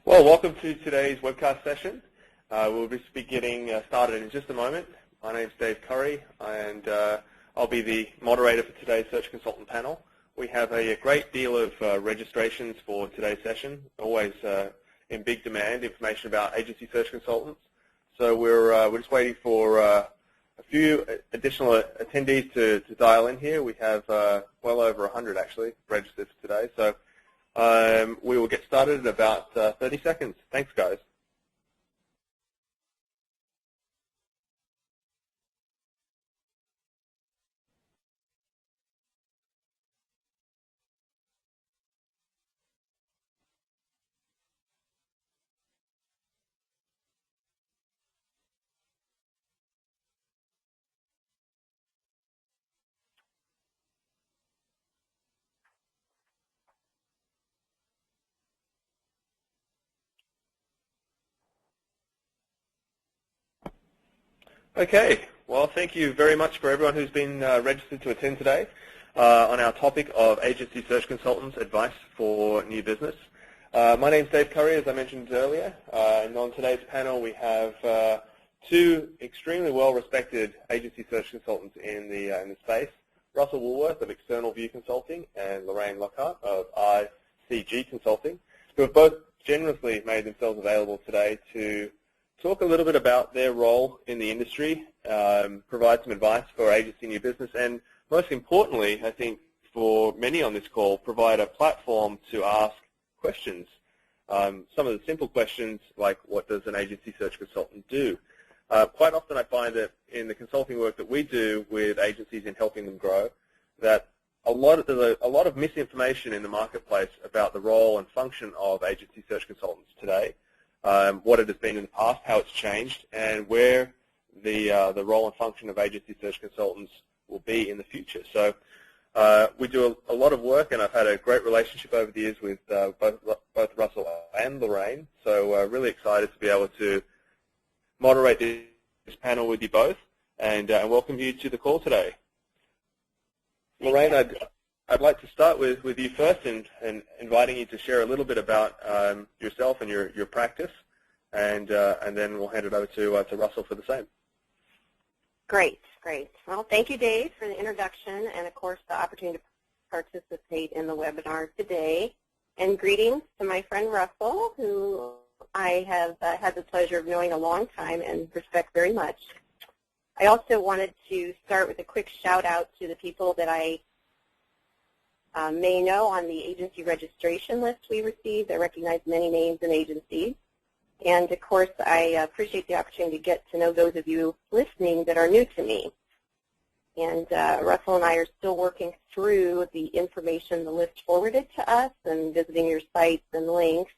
Well, welcome to today's webcast session. We'll just be getting started in just a moment. My name is Dave Curry, and I'll be the moderator for today's Search Consultant panel. We have a great deal of registrations for today's session, always in big demand, information about agency search consultants. So we're just waiting for a few additional attendees to dial in here. We have well over 100 actually registered for today. So we will get started in about 30 seconds. Thanks, guys. Okay, well, thank you very much for everyone who's been registered to attend today on our topic of agency search consultants advice for new business. My name's Dave Curry, as I mentioned earlier, and on today's panel we have two extremely well-respected agency search consultants in the space, Russell Woolworth of External View Consulting and Lorraine Lockhart of ICG Consulting, who have both generously made themselves available today to talk a little bit about their role in the industry, provide some advice for agency new business, and most importantly, I think for many on this call, provide a platform to ask questions. Some of the simple questions like, what does an agency search consultant do? Quite often I find that in the consulting work that we do with agencies in helping them grow, that there's a lot of misinformation in the marketplace about the role and function of agency search consultants today. What it has been in the past, how it's changed, and where the role and function of agency search consultants will be in the future. So we do a lot of work, and I've had a great relationship over the years with both Russell and Lorraine. So really excited to be able to moderate this panel with you both, and welcome you to the call today. Lorraine, I'd like to start with you first and inviting you to share a little bit about yourself and your practice, and then we'll hand it over to Russell for the same. Great. Well, thank you, Dave, for the introduction and, of course, the opportunity to participate in the webinar today. And greetings to my friend Russell, who I have had the pleasure of knowing a long time and respect very much. I also wanted to start with a quick shout-out to the people that I may know on the agency registration list we received. I recognize many names and agencies. And, of course, I appreciate the opportunity to get to know those of you listening that are new to me. And Russell and I are still working through the information the list forwarded to us and visiting your sites and links.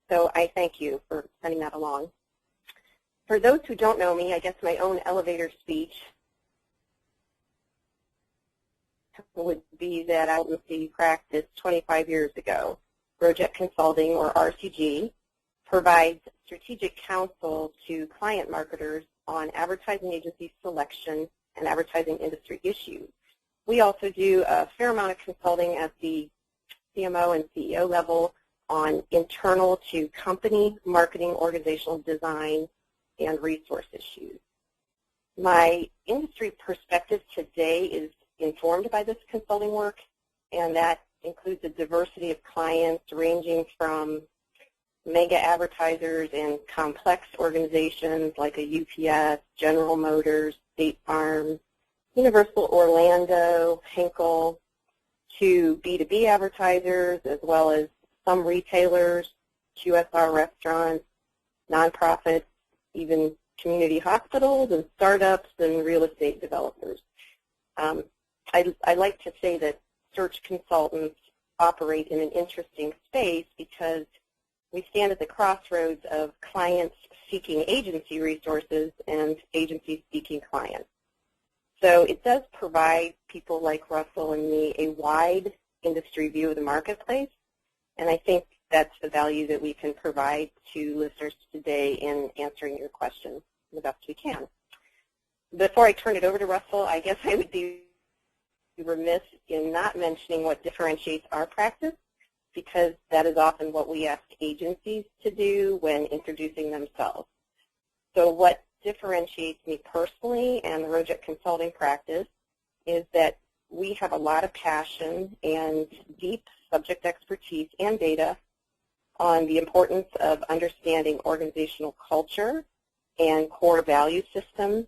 So I thank you for sending that along. For those who don't know me, I guess my own elevator speech would be that I was the practice 25 years ago. Roject Consulting, or RCG, provides strategic counsel to client marketers on advertising agency selection and advertising industry issues. We also do a fair amount of consulting at the CMO and CEO level on internal to company marketing, organizational design, and resource issues. My industry perspective today is informed by this consulting work, and that includes a diversity of clients ranging from mega advertisers and complex organizations like a UPS, General Motors, State Farm, Universal Orlando, Henkel, to B2B advertisers, as well as some retailers, QSR restaurants, nonprofits, even community hospitals and startups and real estate developers. I like to say that search consultants operate in an interesting space because we stand at the crossroads of clients seeking agency resources and agencies seeking clients. So it does provide people like Russell and me a wide industry view of the marketplace, and I think that's the value that we can provide to listeners today in answering your questions the best we can. Before I turn it over to Russell, I guess I would be remiss in not mentioning what differentiates our practice. because that is often what we ask agencies to do when introducing themselves. So what differentiates me personally and the Rojek Consulting practice is that we have a lot of passion and deep subject expertise and data on the importance of understanding organizational culture and core value systems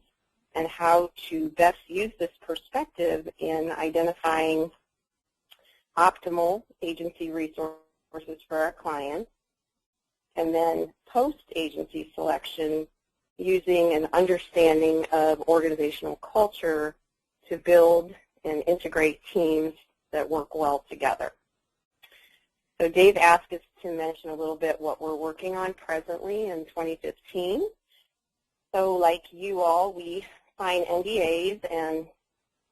and how to best use this perspective in identifying optimal agency resources for our clients, and then post-agency selection using an understanding of organizational culture to build and integrate teams that work well together. So Dave asked us to mention a little bit what we're working on presently in 2015. So like you all, we sign NDAs, and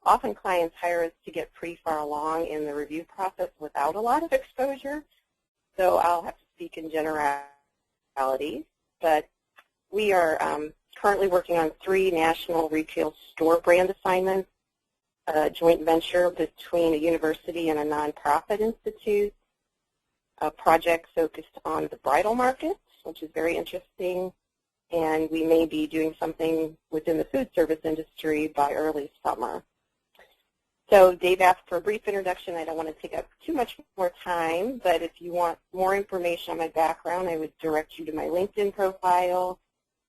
often clients hire us to get pretty far along in the review process without a lot of exposure. So I'll have to speak in generalities. But we are currently working on 3 national retail store brand assignments, a joint venture between a university and a nonprofit institute, a project focused on the bridal market, which is very interesting, and we may be doing something within the food service industry by early summer. So Dave asked for a brief introduction. I don't want to take up too much more time, but if you want more information on my background, I would direct you to my LinkedIn profile,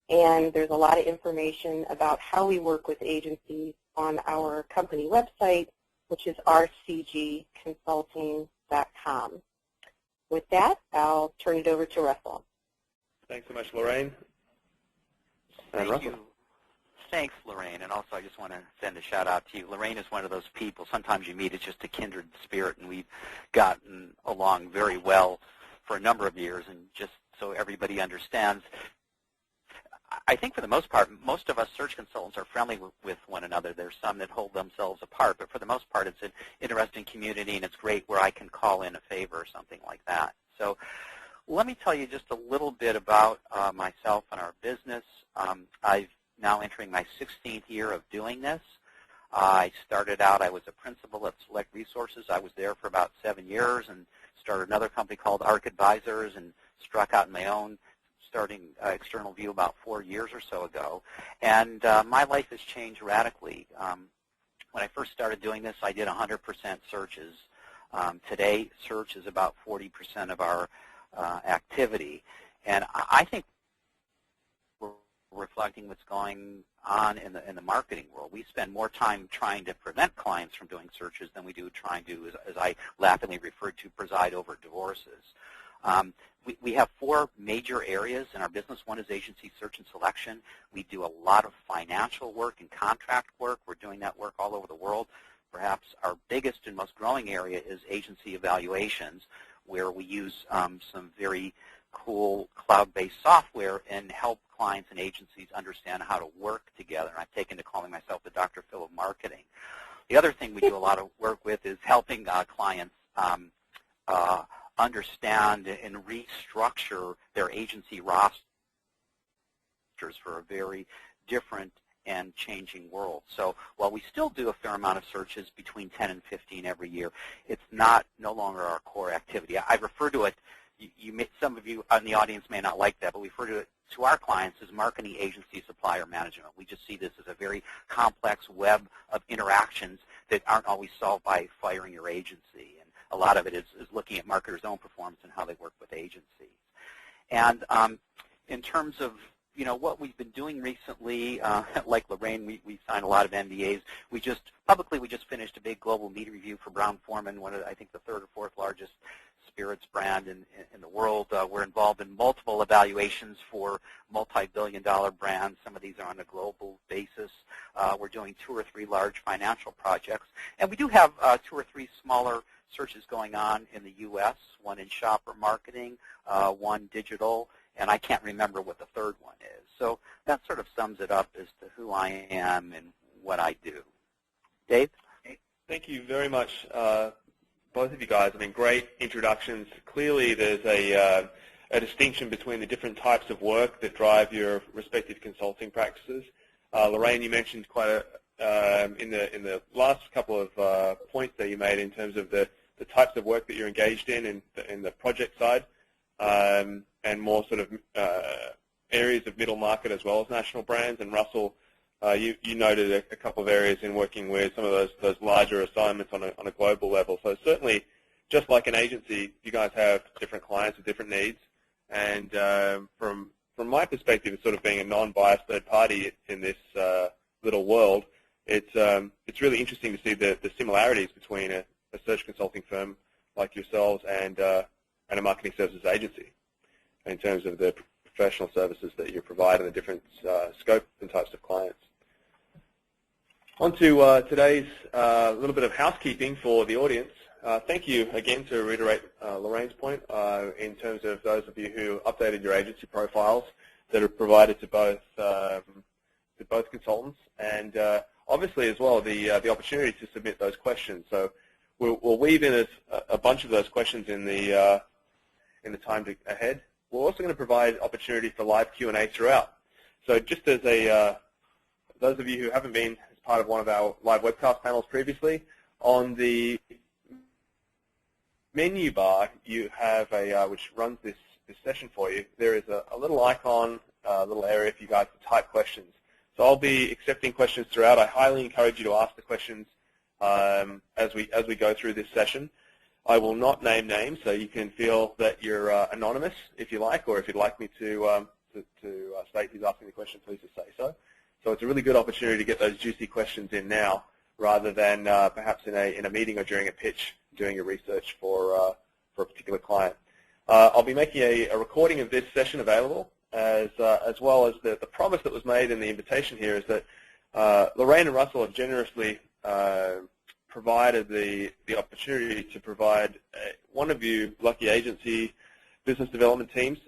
and there's a lot of information about how we work with agencies on our company website, which is rcgconsulting.com. With that, I'll turn it over to Russell. Thanks so much, Lorraine. Thank you. Thanks, Lorraine. And also I just want to send a shout out to you. Lorraine is one of those people, sometimes you meet, it's just a kindred spirit, and we've gotten along very well for a number of years. And just so everybody understands, I think for the most part, most of us search consultants are friendly with one another. There's some that hold themselves apart, but for the most part it's an interesting community, and it's great where I can call in a favor or something like that. So let me tell you just a little bit about myself and our business. I've now entering my 16th year of doing this. I started out, I was a principal at Select Resources. I was there for about 7 years and started another company called ARC Advisors and struck out on my own, starting External View about 4 years or so ago. And my life has changed radically. When I first started doing this, I did 100% searches. Today, search is about 40% of our activity. And I think we're reflecting what's going on in the marketing world. We spend more time trying to prevent clients from doing searches than we do trying to, as I laughingly refer to, preside over divorces. We have 4 major areas in our business. One is agency search and selection. We do a lot of financial work and contract work. We're doing that work all over the world. Perhaps our biggest and most growing area is agency evaluations, where we use some very cool cloud-based software and help clients and agencies understand how to work together. And I've taken to calling myself the Dr. Phil of marketing. The other thing we do a lot of work with is helping clients understand and restructure their agency rosters for a very different and changing world. So while we still do a fair amount of searches, between 10 and 15 every year, it's no longer our core activity. I refer to it, some of you in the audience may not like that, but we refer to it to our clients as marketing agency supplier management. We just see this as a very complex web of interactions that aren't always solved by firing your agency. And a lot of it is looking at marketers' own performance and how they work with agencies. And in terms of what we've been doing recently, like Lorraine, we signed a lot of NDAs. We just finished a big global media review for Brown-Forman, one of, I think, the 3rd or 4th largest spirits brand in the world. We're involved in multiple evaluations for multi-billion-dollar brands. Some of these are on a global basis. We're doing 2 or 3 large financial projects. And we do have 2 or 3 smaller searches going on in the U.S., one in shopper marketing, one digital, and I can't remember what the 3rd one is. So that sort of sums it up as to who I am and what I do. Dave? Thank you very much, both of you guys. I mean, great introductions. Clearly there's a distinction between the different types of work that drive your respective consulting practices. Lorraine, you mentioned quite in the last couple of points that you made in terms of the the types of work that you're engaged in the project side, and more sort of areas of middle market as well as national brands. And Russell, you noted a couple of areas in working with some of those larger assignments on a global level. So certainly, just like an agency, you guys have different clients with different needs. And from my perspective, it's sort of being a non-biased third party in this little world. It's really interesting to see the similarities between a search consulting firm like yourselves and a marketing services agency in terms of the professional services that you provide and the different scope and types of clients. On to today's little bit of housekeeping for the audience. Thank you again to reiterate Lorraine's point in terms of those of you who updated your agency profiles that are provided to both consultants, and obviously as well the opportunity to submit those questions. So we'll weave in a bunch of those questions in the time ahead. We're also going to provide opportunity for live Q&A throughout. So just as those of you who haven't been as part of one of our live webcast panels previously, on the menu bar you have which runs this session for you. There is a little icon, a little area for you guys to type questions. So I'll be accepting questions throughout. I highly encourage you to ask the questions as we go through this session. I will not name names, so you can feel that you're anonymous if you like, or if you'd like me to state who's asking the question, please just say so. So it's a really good opportunity to get those juicy questions in now, rather than perhaps in a meeting or during a pitch doing your research for a particular client. I'll be making a recording of this session available, as well as the promise that was made in the invitation here is that Lorraine and Russell have generously provided the opportunity to provide one of you lucky agency business development teams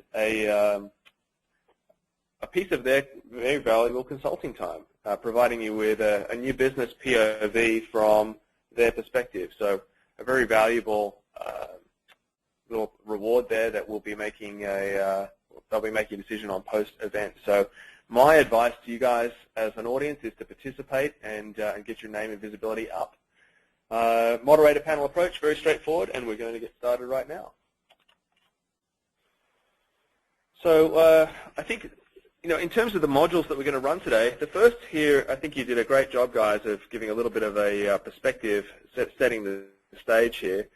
a piece of their very valuable consulting time, providing you with a new business POV from their perspective. So a very valuable little reward there that we'll be making they'll be making a decision on post-event. So my advice to you guys as an audience is to participate and get your name and visibility up. Moderator panel approach, very straightforward, and we're going to get started right now. So I think, in terms of the modules that we're going to run today, the first here, I think you did a great job, guys, of giving a little bit of a perspective, setting the stage here.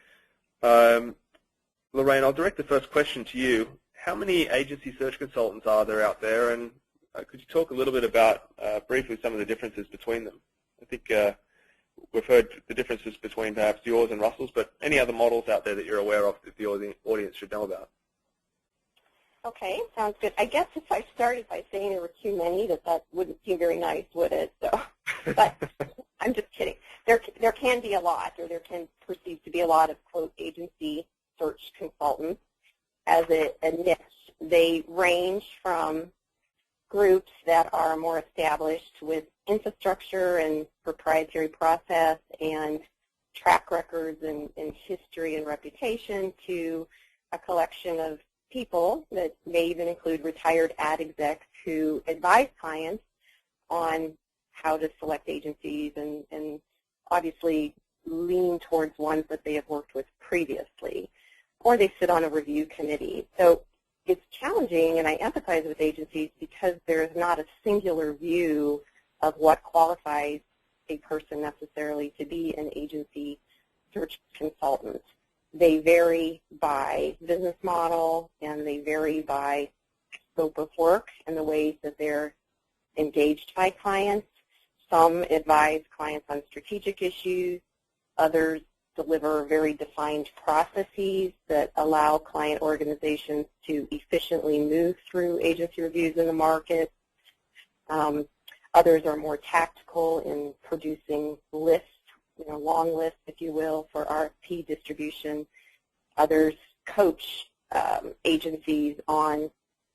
Lorraine, I'll direct the first question to you. How many agency search consultants are there out there, and could you talk a little bit about, briefly, some of the differences between them? I think we've heard the differences between perhaps yours and Russell's, but any other models out there that you're aware of that the audience should know about? Okay, sounds good. I guess if I started by saying there were too many, that wouldn't seem very nice, would it? So, but I'm just kidding. There can be a lot, or there can perceive to be a lot of, quote, agency search consultants as a niche. They range from groups that are more established with infrastructure and proprietary process and track records and history and reputation to a collection of people that may even include retired ad execs who advise clients on how to select agencies and obviously lean towards ones that they have worked with previously, or they sit on a review committee. So it's challenging, and I empathize with agencies because there's not a singular view of what qualifies a person necessarily to be an agency search consultant. They vary by business model, and they vary by scope of work and the ways that they're engaged by clients. Some advise clients on strategic issues. Others deliver very defined processes that allow client organizations to efficiently move through agency reviews in the market. Others are more tactical in producing lists, long lists, if you will, for RFP distribution. Others coach agencies on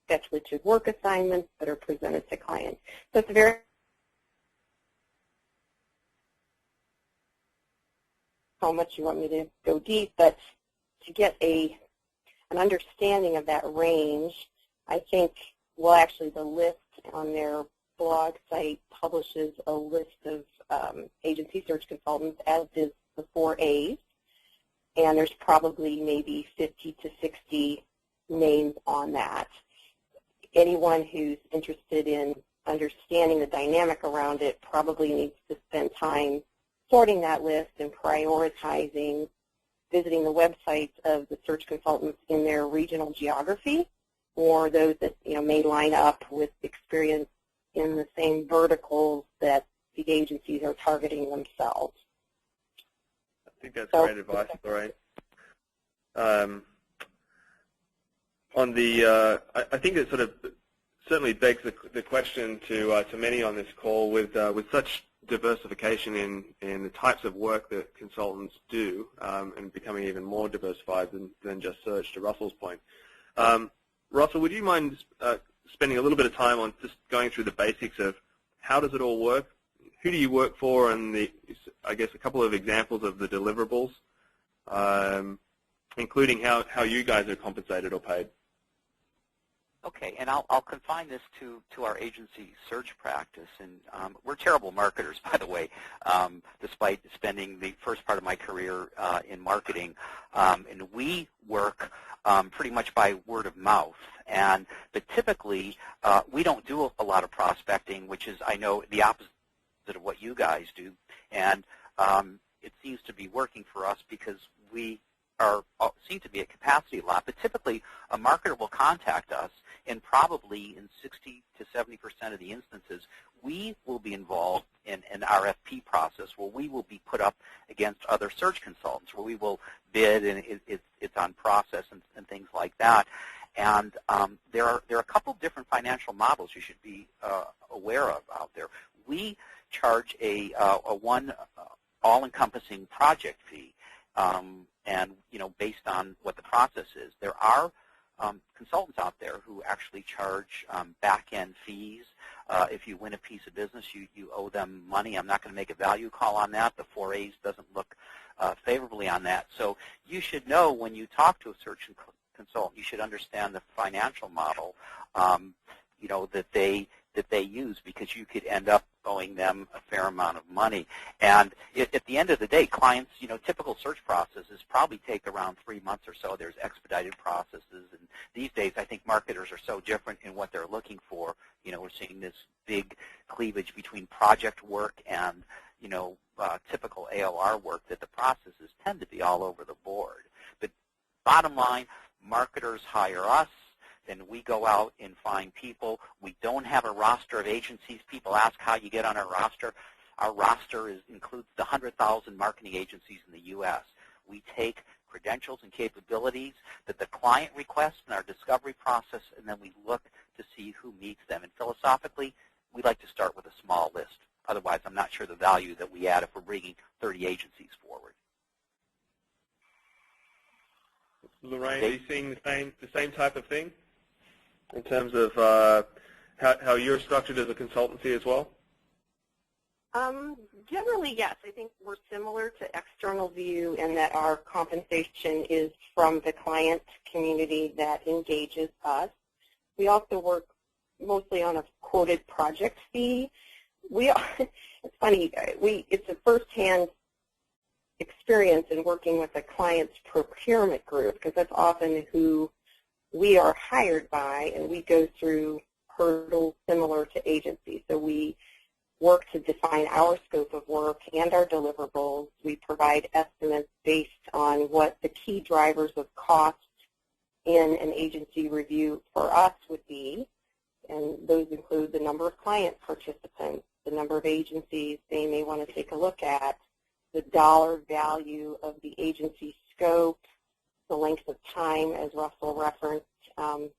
speculative work assignments that are presented to clients. So it's a very how much you want me to go deep, but to get an understanding of that range, I think, well, actually the list on their blog site publishes a list of agency search consultants, as does the 4 A's. and there's probably maybe 50 to 60 names on that. Anyone who's interested in understanding the dynamic around it probably needs to spend time sorting that list and prioritizing, visiting the websites of the search consultants in their regional geography, or those that may line up with experience in the same verticals that the agencies are targeting themselves. I think that's great advice, Lorraine. I think it sort of certainly begs the question to many on this call, with such diversification in the types of work that consultants do, and becoming even more diversified than just search, to Russell's point. Russell, would you mind spending a little bit of time on just going through the basics of how does it all work? Who do you work for, and I guess a couple of examples of the deliverables, including how you guys are compensated or paid? Okay, and I'll confine this to our agency search practice. And we're terrible marketers, by the way, despite spending the first part of my career in marketing. And we work pretty much by word of mouth. But typically, we don't do a lot of prospecting, which is, I know, the opposite of what you guys do. And it seems to be working for us because we seem to be at capacity a lot. But typically, a marketer will contact us, and probably in 60 to 70% of the instances, we will be involved in an RFP process where we will be put up against other search consultants, where we will bid, and it's on process and things like that. And there are a couple different financial models you should be aware of out there. We charge a one all-encompassing project fee, and based on what the process is. There are consultants out there who actually charge back-end fees. If you win a piece of business, you owe them money. I'm not going to make a value call on that. The 4As doesn't look favorably on that. So you should know, when you talk to a search consultant, you should understand the financial model that they use, because you could end up owing them a fair amount of money. And at the end of the day, clients, typical search processes probably take around 3 months or so. There's expedited processes, and these days I think marketers are so different in what they're looking for. We're seeing this big cleavage between project work and typical AOR work, that the processes tend to be all over the board. But bottom line, marketers hire us, then we go out and find people. We don't have a roster of agencies. People ask how you get on our roster. Our roster includes the 100,000 marketing agencies in the U.S. We take credentials and capabilities that the client requests in our discovery process, and then we look to see who meets them. And philosophically, we like to start with a small list. Otherwise, I'm not sure the value that we add if we're bringing 30 agencies forward. Lorraine, are you seeing the same type of thing in terms of how you're structured as a consultancy as well? Generally, yes. I think we're similar to External View in that our compensation is from the client community that engages us. We also work mostly on a quoted project fee. It's funny, it's a firsthand experience in working with a client's procurement group, because that's often who we are hired by, and we go through hurdles similar to agencies. So we work to define our scope of work and our deliverables. We provide estimates based on what the key drivers of cost in an agency review for us would be, and those include the number of client participants, the number of agencies they may want to take a look at, the dollar value of the agency scope, the length of time, as Russell referenced, and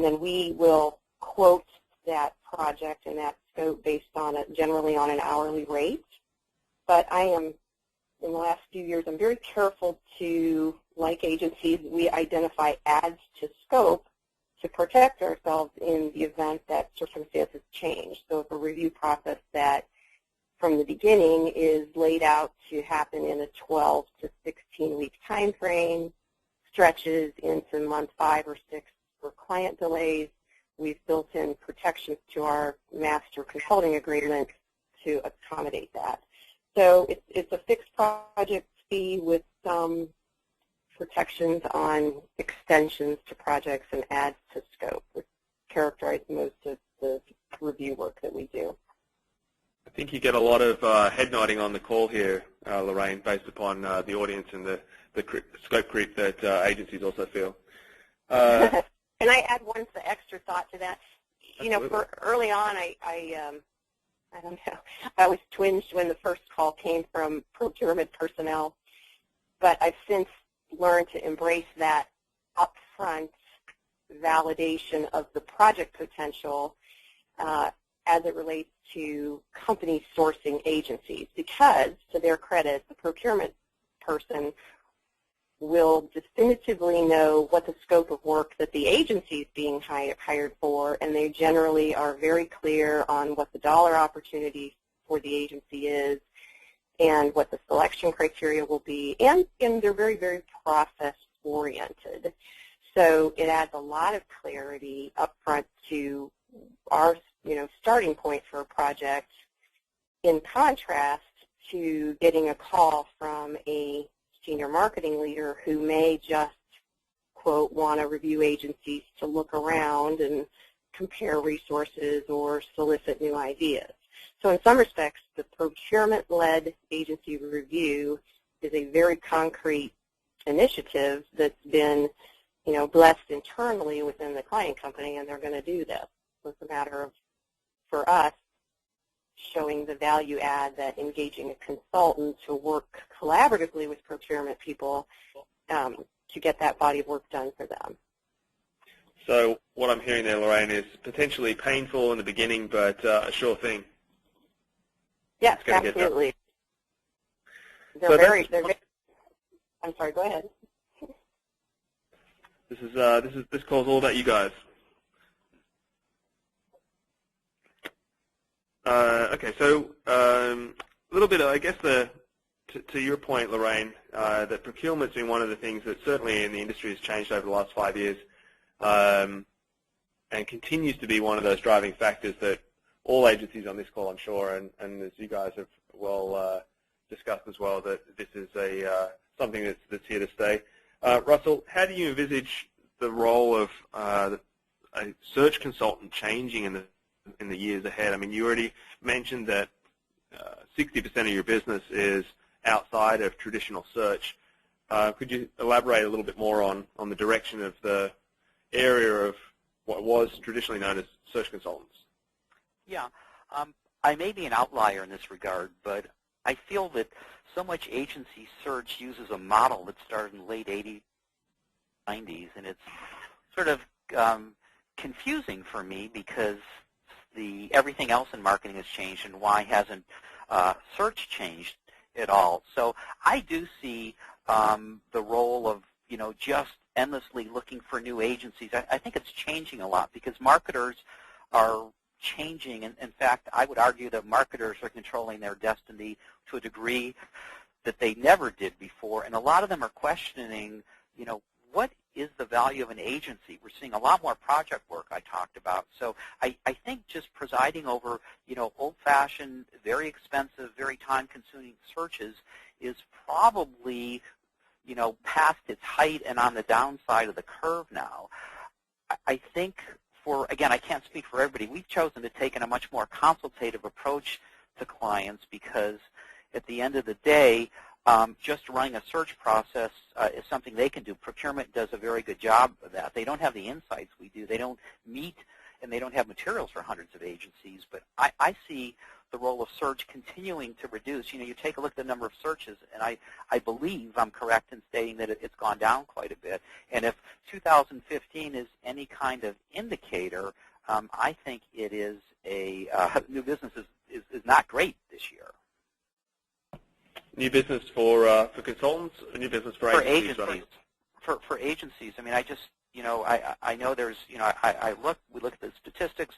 then we will quote that project and that scope based on it, generally on an hourly rate. But in the last few years, I'm very careful to, like agencies, we identify adds to scope to protect ourselves in the event that circumstances change. So if a review process that from the beginning is laid out to happen in a 12 to 16-week time frame, stretches into month 5 or 6 for client delays, we've built in protections to our master consulting agreement to accommodate that. So it's a fixed project fee with some protections on extensions to projects and adds to scope, which characterize most of the review work that we do. I think you get a lot of head nodding on the call here, Lorraine, based upon the audience and the scope creep that agencies also feel. Can I add one extra thought to that? You know, Absolutely. early on, I don't know, I was twinged when the first call came from procurement personnel, but I've since learned to embrace that upfront validation of the project potential as it relates to company sourcing agencies, because, to their credit, the procurement person will definitively know what the scope of work that the agency is being hired for, and they generally are very clear on what the dollar opportunity for the agency is and what the selection criteria will be, and they're very, very process-oriented. So it adds a lot of clarity up front to our starting point for a project, in contrast to getting a call from a senior marketing leader who may just, quote, want to review agencies to look around and compare resources or solicit new ideas. So in some respects, the procurement-led agency review is a very concrete initiative that's been, blessed internally within the client company, and they're going to do this. So it's a matter of, for us, showing the value add that engaging a consultant to work collaboratively with procurement people to get that body of work done for them. So what I'm hearing there, Lorraine, is potentially painful in the beginning, but a sure thing. Yes, absolutely. They're So very, I'm sorry, go ahead. This call's all about you guys. Okay, so a little bit, I guess, to your point, Lorraine, that procurement's been one of the things that certainly in the industry has changed over the last 5 years, and continues to be one of those driving factors that all agencies on this call, I'm sure, and as you guys have well discussed as well, that this is something that's here to stay. Russell, how do you envisage the role of a search consultant changing in the years ahead? I mean, you already mentioned that 60% of your business is outside of traditional search. Could you elaborate a little bit more on the direction of the area of what was traditionally known as search consultants? Yeah. I may be an outlier in this regard, but I feel that so much agency search uses a model that started in the late 80s, 90s, and it's sort of confusing for me because everything else in marketing has changed, and why hasn't search changed at all? So I do see the role of just endlessly looking for new agencies. I think it's changing a lot because marketers are changing, and in fact, I would argue that marketers are controlling their destiny to a degree that they never did before, and a lot of them are questioning, what is the value of an agency? We're seeing a lot more project work I talked about. So I think just presiding over, old-fashioned, very expensive, very time-consuming searches is probably, past its height and on the downside of the curve now. I think again, I can't speak for everybody, we've chosen to take a much more consultative approach to clients because at the end of the day, just running a search process is something they can do. Procurement does a very good job of that. They don't have the insights we do. They don't meet and they don't have materials for hundreds of agencies. But I see the role of search continuing to reduce. You take a look at the number of searches, and I believe I'm correct in stating that it's gone down quite a bit. And if 2015 is any kind of indicator, I think it is new business is not great this year. New business for consultants, or new business for agencies? For agencies. I mean, I know there's, we look at the statistics.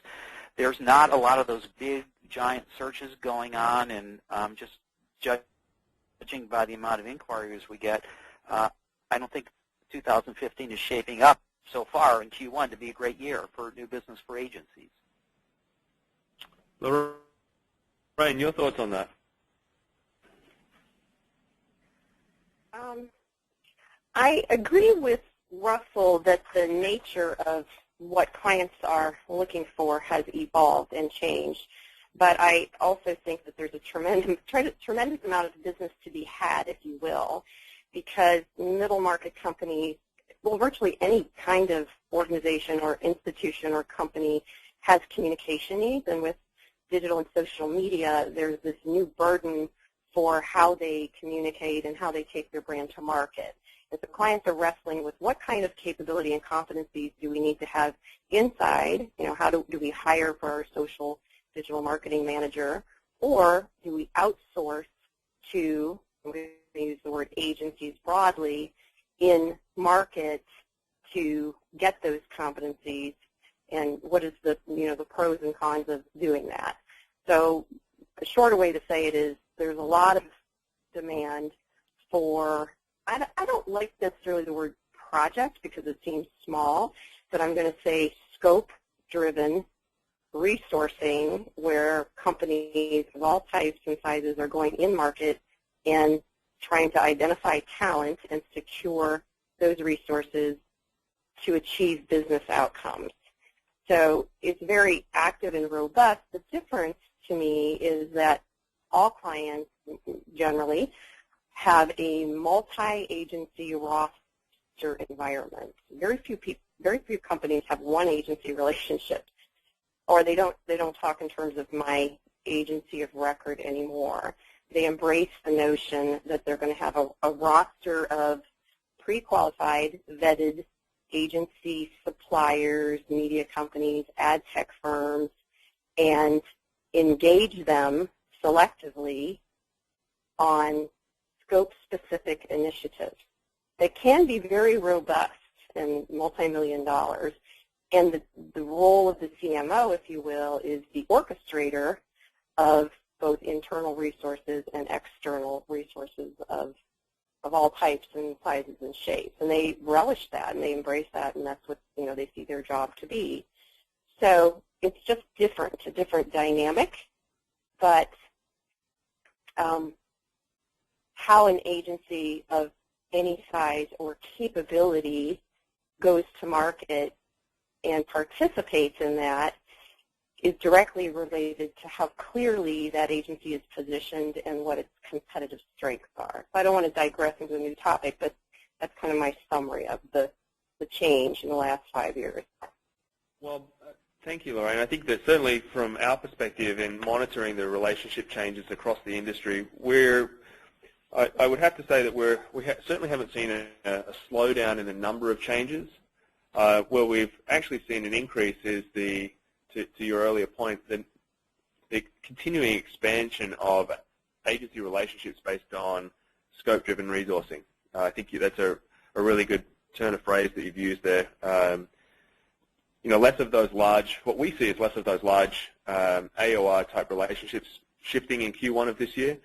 There's not a lot of those big, giant searches going on, and just judging by the amount of inquiries we get, I don't think 2015 is shaping up so far in Q1 to be a great year for new business for agencies. Lorraine, your thoughts on that? I agree with Russell that the nature of what clients are looking for has evolved and changed. But I also think that there's a tremendous amount of business to be had, if you will, because middle market companies, well, virtually any kind of organization or institution or company has communication needs, and with digital and social media, there's this new burden for how they communicate and how they take their brand to market. And so clients are wrestling with what kind of capability and competencies do we need to have inside, how do we hire for our social digital marketing manager, or do we outsource to, we use the word agencies broadly, in market to get those competencies, and what is the pros and cons of doing that. So a shorter way to say it is there's a lot of demand for, I don't like necessarily the word project because it seems small, but I'm going to say scope-driven resourcing where companies of all types and sizes are going in market and trying to identify talent and secure those resources to achieve business outcomes. So it's very active and robust. The difference to me is that all clients generally have a multi-agency roster environment. Very few companies have one agency relationship, or they don't talk in terms of my agency of record anymore. They embrace the notion that they're going to have a roster of pre-qualified, vetted agency suppliers, media companies, ad tech firms, and engage them selectively on scope-specific initiatives that can be very robust and multi-million dollars. And the role of the CMO, if you will, is the orchestrator of both internal resources and external resources of all types and sizes and shapes. And they relish that and they embrace that, and that's what they see their job to be. So it's just different, a different dynamic, but how an agency of any size or capability goes to market and participates in that is directly related to how clearly that agency is positioned and what its competitive strengths are. So I don't want to digress into a new topic, but that's kind of my summary of the change in the last 5 years. Well, thank you, Lorraine. I think that certainly from our perspective in monitoring the relationship changes across the industry, I would have to say that we certainly haven't seen a slowdown in the number of changes. Where we've actually seen an increase is to your earlier point, the continuing expansion of agency relationships based on scope-driven resourcing. I think that's a really good turn of phrase that you've used there. Less of those large, what we see is less of those large AOR-type relationships shifting in Q1 of this year.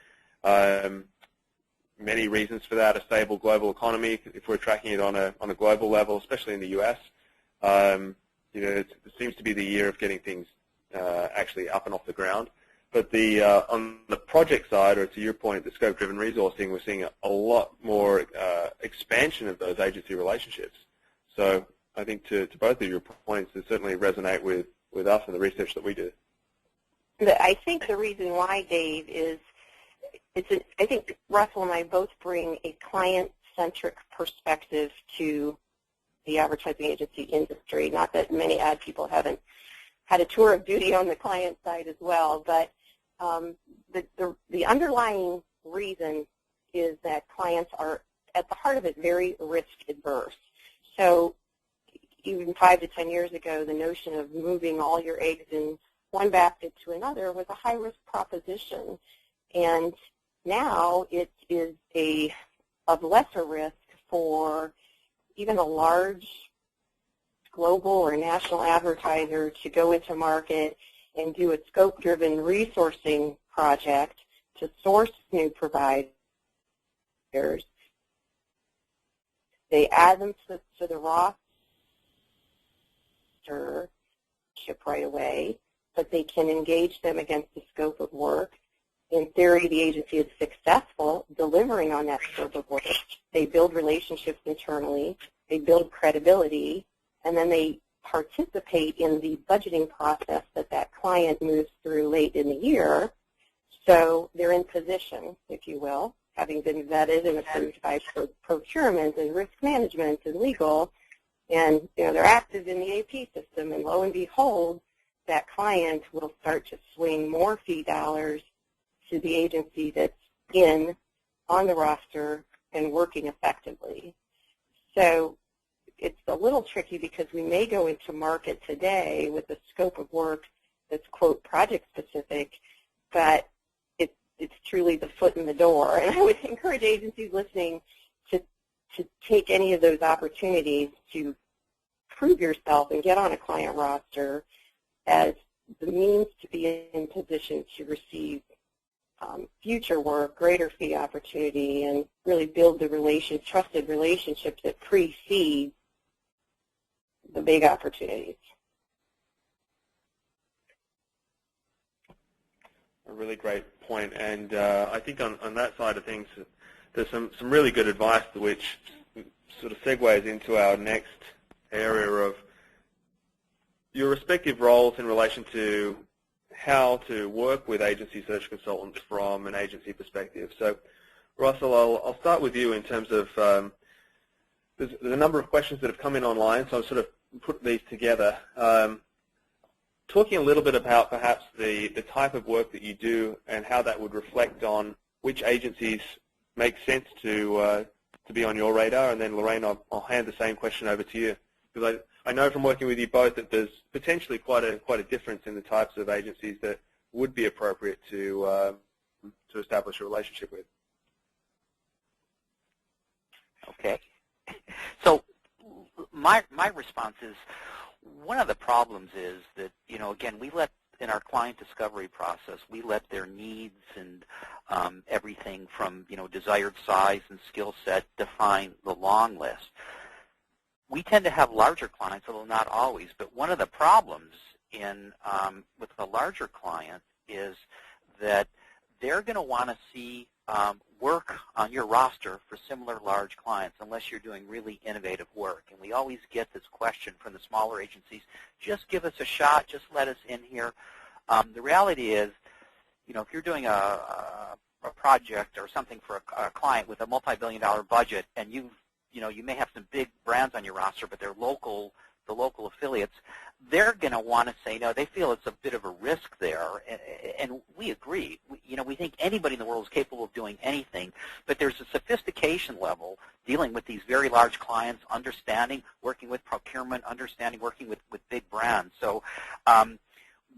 Many reasons for that: a stable global economy, if we're tracking it on a global level, especially in the U.S. It seems to be the year of getting things actually up and off the ground. But on the project side, or to your point, the scope-driven resourcing, we're seeing a lot more expansion of those agency relationships. So I think to both of your points, they certainly resonate with us and the research that we do. I think the reason why, Dave, is I think Russell and I both bring a client-centric perspective to the advertising agency industry. Not that many ad people haven't had a tour of duty on the client side as well, but the underlying reason is that clients are, at the heart of it, very risk-adverse. So even 5 to 10 years ago, the notion of moving all your eggs in one basket to another was a high-risk proposition. And now it is of lesser risk for even a large global or national advertiser to go into market and do a scope-driven resourcing project to source new providers. They add them to the roster right away, but they can engage them against the scope of work in theory, the agency is successful delivering on that scope of work. They build relationships internally, they build credibility, and then they participate in the budgeting process that client moves through late in the year. So they're in position, if you will, having been vetted and approved by procurement and risk management and legal, and they're active in the AP system, and lo and behold, that client will start to swing more fee dollars to the agency that's on the roster and working effectively. So it's a little tricky because we may go into market today with a scope of work that's, quote, project specific, but it's truly the foot in the door. And I would encourage agencies listening to take any of those opportunities to prove yourself and get on a client roster as the means to be in position to receive future work, greater fee opportunity, and really build the trusted relationships that precede the big opportunities. A really great point, and I think on that side of things, there's some really good advice which sort of segues into our next area of your respective roles in relation to how to work with agency search consultants from an agency perspective. So, Russell, I'll start with you in terms of there's a number of questions that have come in online, so I'll sort of put these together. Talking a little bit about perhaps the type of work that you do and how that would reflect on which agencies make sense to be on your radar, and then Lorraine, I'll hand the same question over to you, because I know from working with you both that there's potentially quite a difference in the types of agencies that would be appropriate to establish a relationship with. Okay. So my response is, one of the problems is that, again, in our client discovery process, we let their needs and everything from, desired size and skill set define the long list. We tend to have larger clients, although not always, but one of the problems with a larger client is that they're going to want to see work on your roster for similar large clients unless you're doing really innovative work. And we always get this question from the smaller agencies, just give us a shot, just let us in here. The reality is, if you're doing a project or something for a client with a multi-billion-dollar budget, and you may have some big brands on your roster, but they're the local affiliates, they're going to want to say no. They feel it's a bit of a risk there, and we agree. We think anybody in the world is capable of doing anything, but there's a sophistication level dealing with these very large clients, understanding, working with procurement, understanding, working with big brands. So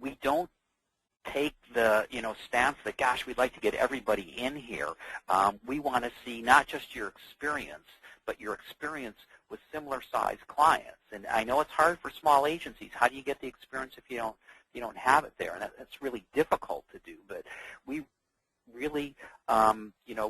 we don't take the stance that, gosh, we'd like to get everybody in here. We want to see not just your experience, but your experience with similar size clients. And I know it's hard for small agencies. How do you get the experience if you don't have it there? And that's really difficult to do. But we really,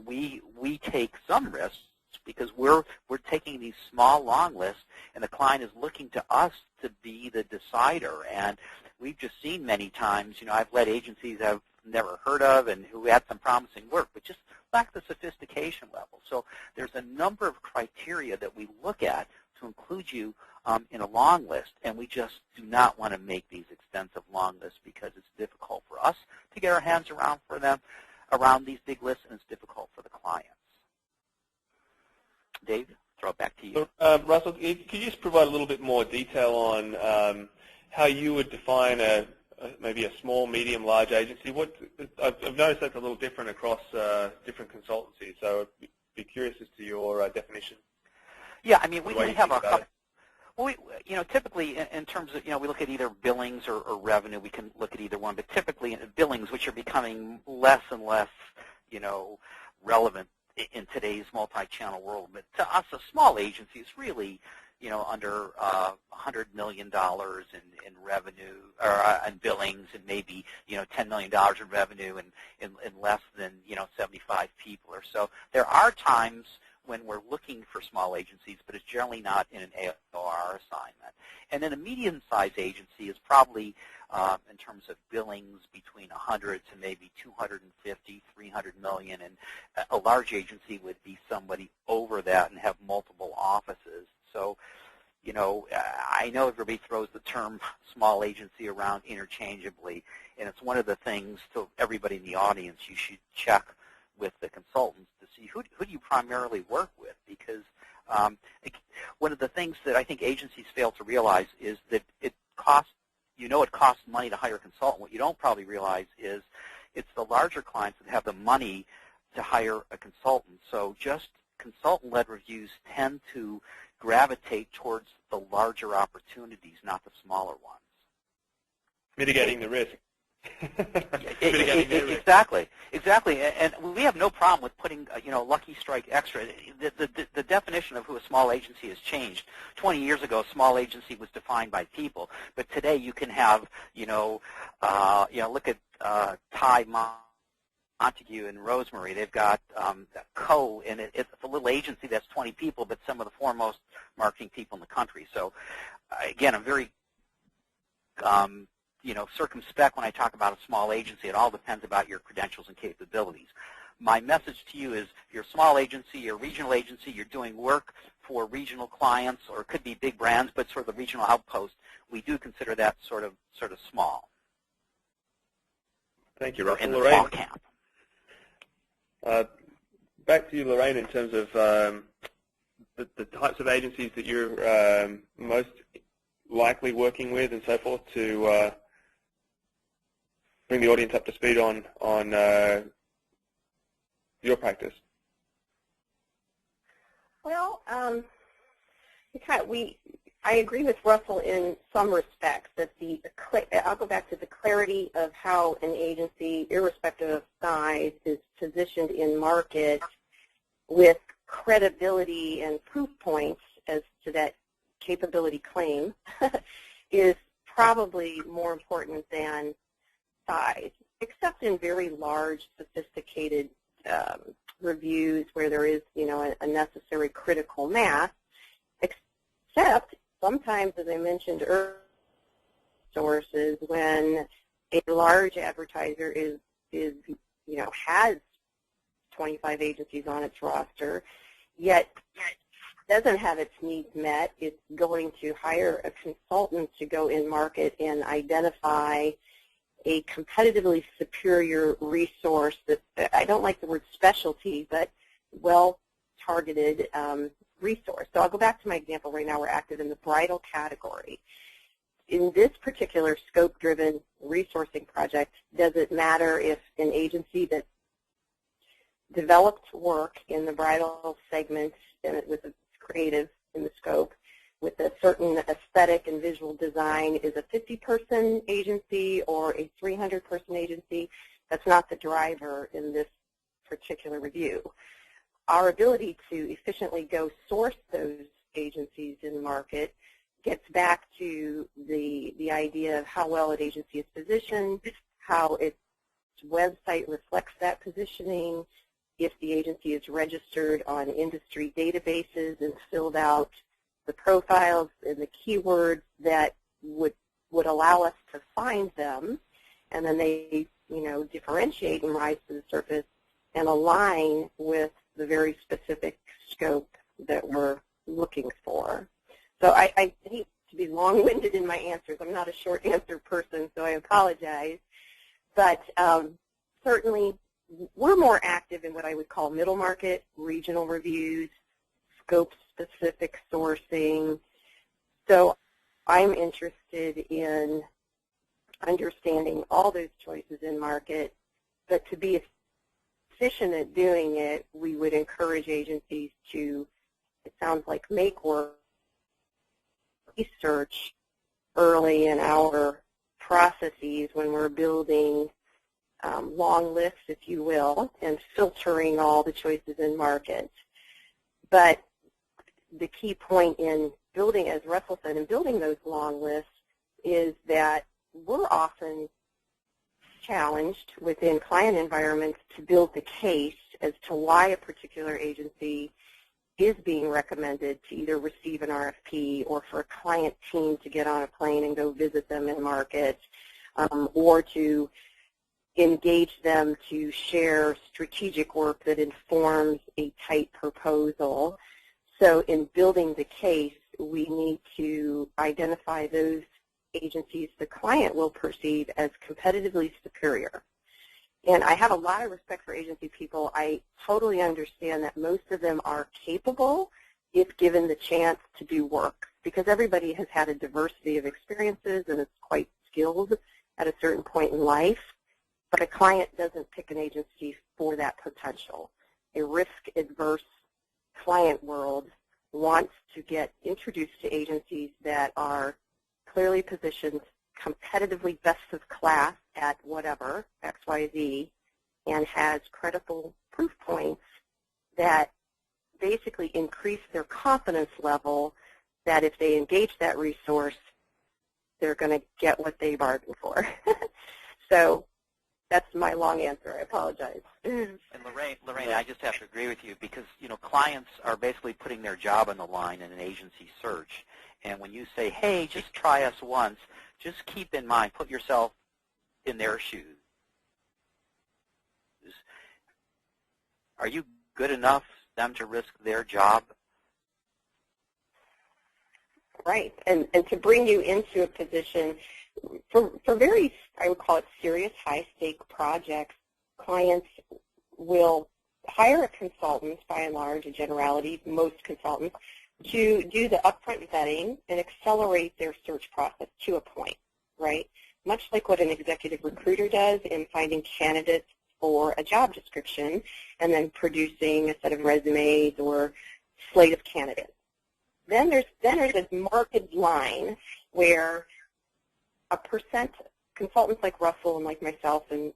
we take some risks because we're taking these small long lists, and the client is looking to us to be the decider. And we've just seen many times, I've led agencies I've never heard of and who had some promising work, but just lack the sophistication level. So there's a number of criteria that we look at to include you in a long list, and we just do not want to make these extensive long lists because it's difficult for us to get our hands around these big lists, and it's difficult for the clients. Dave, throw it back to you. So, Russell, could you just provide a little bit more detail on how you would define maybe a small, medium, large agency? I've noticed that's a little different across different consultancies, so I'd be curious as to your definition. Yeah, I mean, we have a couple. Well, typically in terms of, we look at either billings or revenue. We can look at either one, but typically in billings, which are becoming less and less, relevant in today's multi-channel world. But to us, a small agency is really, under $100 million in revenue or in billings, and maybe $10 million in revenue, and in less than 75 people or so. There are times when we're looking for small agencies, but it's generally not in an AOR assignment. And then a medium-sized agency is probably, in terms of billings, between 100 to maybe 250, 300 million, and a large agency would be somebody over that and have multiple offices. So, you know, I know everybody throws the term small agency around interchangeably, and it's one of the things to everybody in the audience you should check with the consultants to see who do you primarily work with, because one of the things that I think agencies fail to realize is that it costs money to hire a consultant. What you don't probably realize is it's the larger clients that have the money to hire a consultant. So just consultant-led reviews tend to gravitate towards the larger opportunities, not the smaller ones. Mitigating the risk. Exactly. And we have no problem with putting, Lucky Strike Extra. The definition of who a small agency has changed. 20 years ago, a small agency was defined by people, but today you can have, look at Ty Montague and Rosemary. They've got Co, and it's a little agency that's 20 people, but some of the foremost marketing people in the country. So, again, I'm very circumspect when I talk about a small agency. It all depends about your credentials and capabilities. My message to you is you're a small agency, you're a regional agency, you're doing work for regional clients, or it could be big brands, but sort of the regional outpost. We do consider that sort of small. Thank you, Russell. In the small camp. Back to you, Lorraine, in terms of the types of agencies that you're most likely working with and so forth to bring the audience up to speed on your practice. Well, I agree with Russell in some respects that I'll go back to the clarity of how an agency, irrespective of size, is positioned in market with credibility and proof points as to that capability claim is probably more important than size, except in very large, sophisticated reviews where there is, a necessary critical mass, except sometimes, as I mentioned earlier, sources when a large advertiser has 25 agencies on its roster, yet doesn't have its needs met. It's going to hire a consultant to go in market and identify a competitively superior resource that, I don't like the word specialty, but well-targeted resource. So I'll go back to my example right now. We're active in the bridal category. In this particular scope-driven resourcing project, does it matter if an agency that developed work in the bridal segment and with a creative in the scope with a certain aesthetic and visual design is a 50-person agency or a 300-person agency? That's not the driver in this particular review. Our ability to efficiently go source those agencies in the market gets back to the idea of how well an agency is positioned, how its website reflects that positioning, if the agency is registered on industry databases and filled out the profiles and the keywords that would allow us to find them, and then they, differentiate and rise to the surface and align with the very specific scope that we're looking for. So I hate to be long-winded in my answers. I'm not a short answer person, so I apologize. But certainly we're more active in what I would call middle market, regional reviews, scope-specific sourcing. So I'm interested in understanding all those choices in market, but to be efficient at doing it, we would encourage agencies to, it sounds like, make work research early in our processes when we're building long lists, if you will, and filtering all the choices in market. But the key point in building, as Russell said, in building those long lists is that we're often challenged within client environments to build the case as to why a particular agency is being recommended to either receive an RFP or for a client team to get on a plane and go visit them in market, or to engage them to share strategic work that informs a tight proposal. So in building the case, we need to identify those agencies the client will perceive as competitively superior. And I have a lot of respect for agency people. I totally understand that most of them are capable if given the chance to do work, because everybody has had a diversity of experiences and is quite skilled at a certain point in life. But a client doesn't pick an agency for that potential. A risk-adverse client world wants to get introduced to agencies that are clearly positioned, competitively best of class at whatever, XYZ, and has credible proof points that basically increase their confidence level that if they engage that resource, they're going to get what they bargained for. So that's my long answer. I apologize. And Lorraine, I just have to agree with you because, clients are basically putting their job on the line in an agency search. And when you say, hey, just try us once, just keep in mind, put yourself in their shoes. Are you good enough for them to risk their job? Right. And to bring you into a position, for very, I would call it serious, high-stake projects, clients will hire a consultant, by and large, a generality, most consultants, to do the upfront vetting and accelerate their search process to a point, right? Much like what an executive recruiter does in finding candidates for a job description and then producing a set of resumes or slate of candidates. Then there's this marked line where a percent, consultants like Russell and like myself and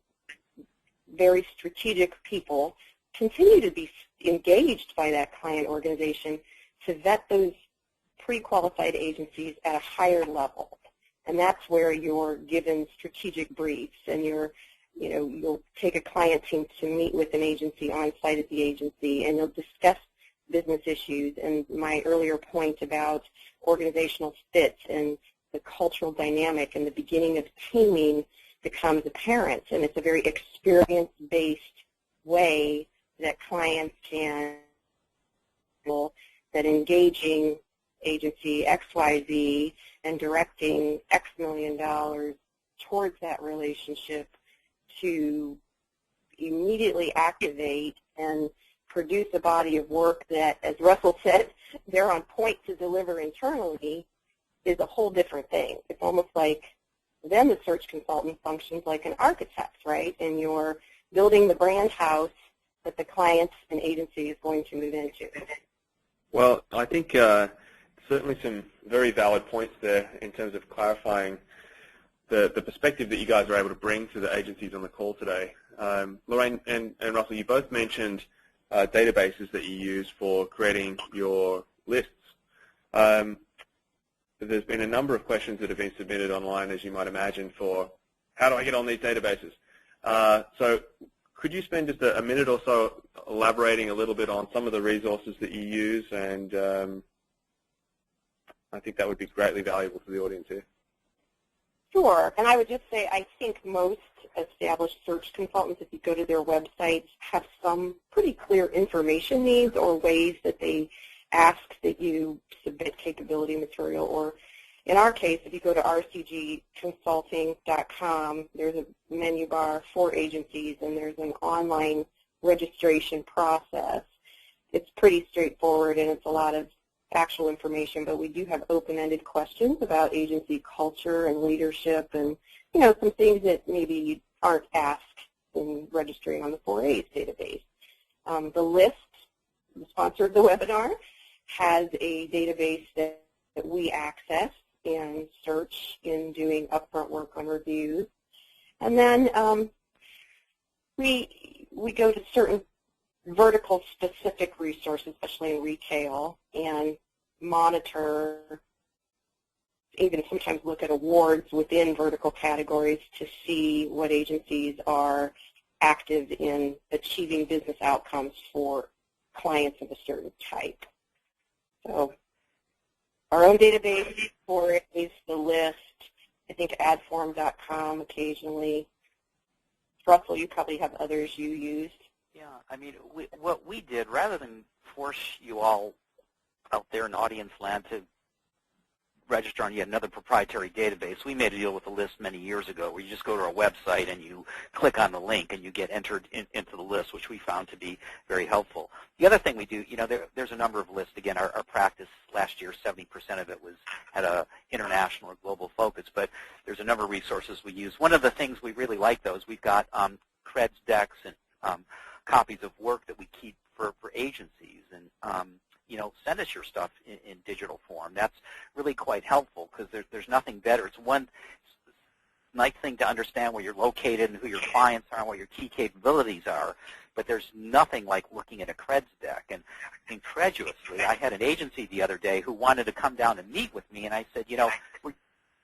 very strategic people continue to be engaged by that client organization to vet those pre-qualified agencies at a higher level. And that's where you're given strategic briefs and you'll take a client team to meet with an agency on site at the agency and you'll discuss business issues. And my earlier point about organizational fit and the cultural dynamic and the beginning of teaming becomes apparent. And it's a very experience-based way that clients can that engaging agency XYZ and directing X million dollars towards that relationship to immediately activate and produce a body of work that, as Russell said, they're on point to deliver internally is a whole different thing. It's almost like then the search consultant functions like an architect, right? And you're building the brand house that the client and agency is going to move into. Well, I think certainly some very valid points there in terms of clarifying the perspective that you guys are able to bring to the agencies on the call today. Lorraine and Russell, you both mentioned databases that you use for creating your lists. There's been a number of questions that have been submitted online, as you might imagine, for how do I get on these databases? So could you spend just a minute or so elaborating a little bit on some of the resources that you use? And I think that would be greatly valuable to the audience here. Sure. And I would just say I think most established search consultants, if you go to their websites, have some pretty clear information needs or ways that they ask that you submit capability material. Or in our case, if you go to rcgconsulting.com, there's a menu bar for agencies, and there's an online registration process. It's pretty straightforward, and it's a lot of factual information, but we do have open-ended questions about agency culture and leadership and, some things that maybe you aren't asked in registering on the 4A's database. The list, the sponsor of the webinar, has a database that we access and search in doing upfront work on reviews. And then we go to certain vertical specific resources, especially in retail, and monitor, even sometimes look at awards within vertical categories to see what agencies are active in achieving business outcomes for clients of a certain type. So our own database for it is the list. I think adform.com occasionally. Russell, you probably have others you use. Yeah, I mean, what we did, rather than force you all out there in audience land to register on yet another proprietary database, we made a deal with the list many years ago where you just go to our website and you click on the link and you get entered into the list, which we found to be very helpful. The other thing we do, there's a number of lists. Again, our practice last year, 70% of it had a international or global focus, but there's a number of resources we use. One of the things we really like, though, is we've got creds decks and copies of work that we keep for agencies, and send us your stuff in digital form. That's really quite helpful because there's nothing better. It's one nice thing to understand where you're located and who your clients are and what your key capabilities are, but there's nothing like looking at a creds deck. And incredulously, I had an agency the other day who wanted to come down and meet with me, and I said, we're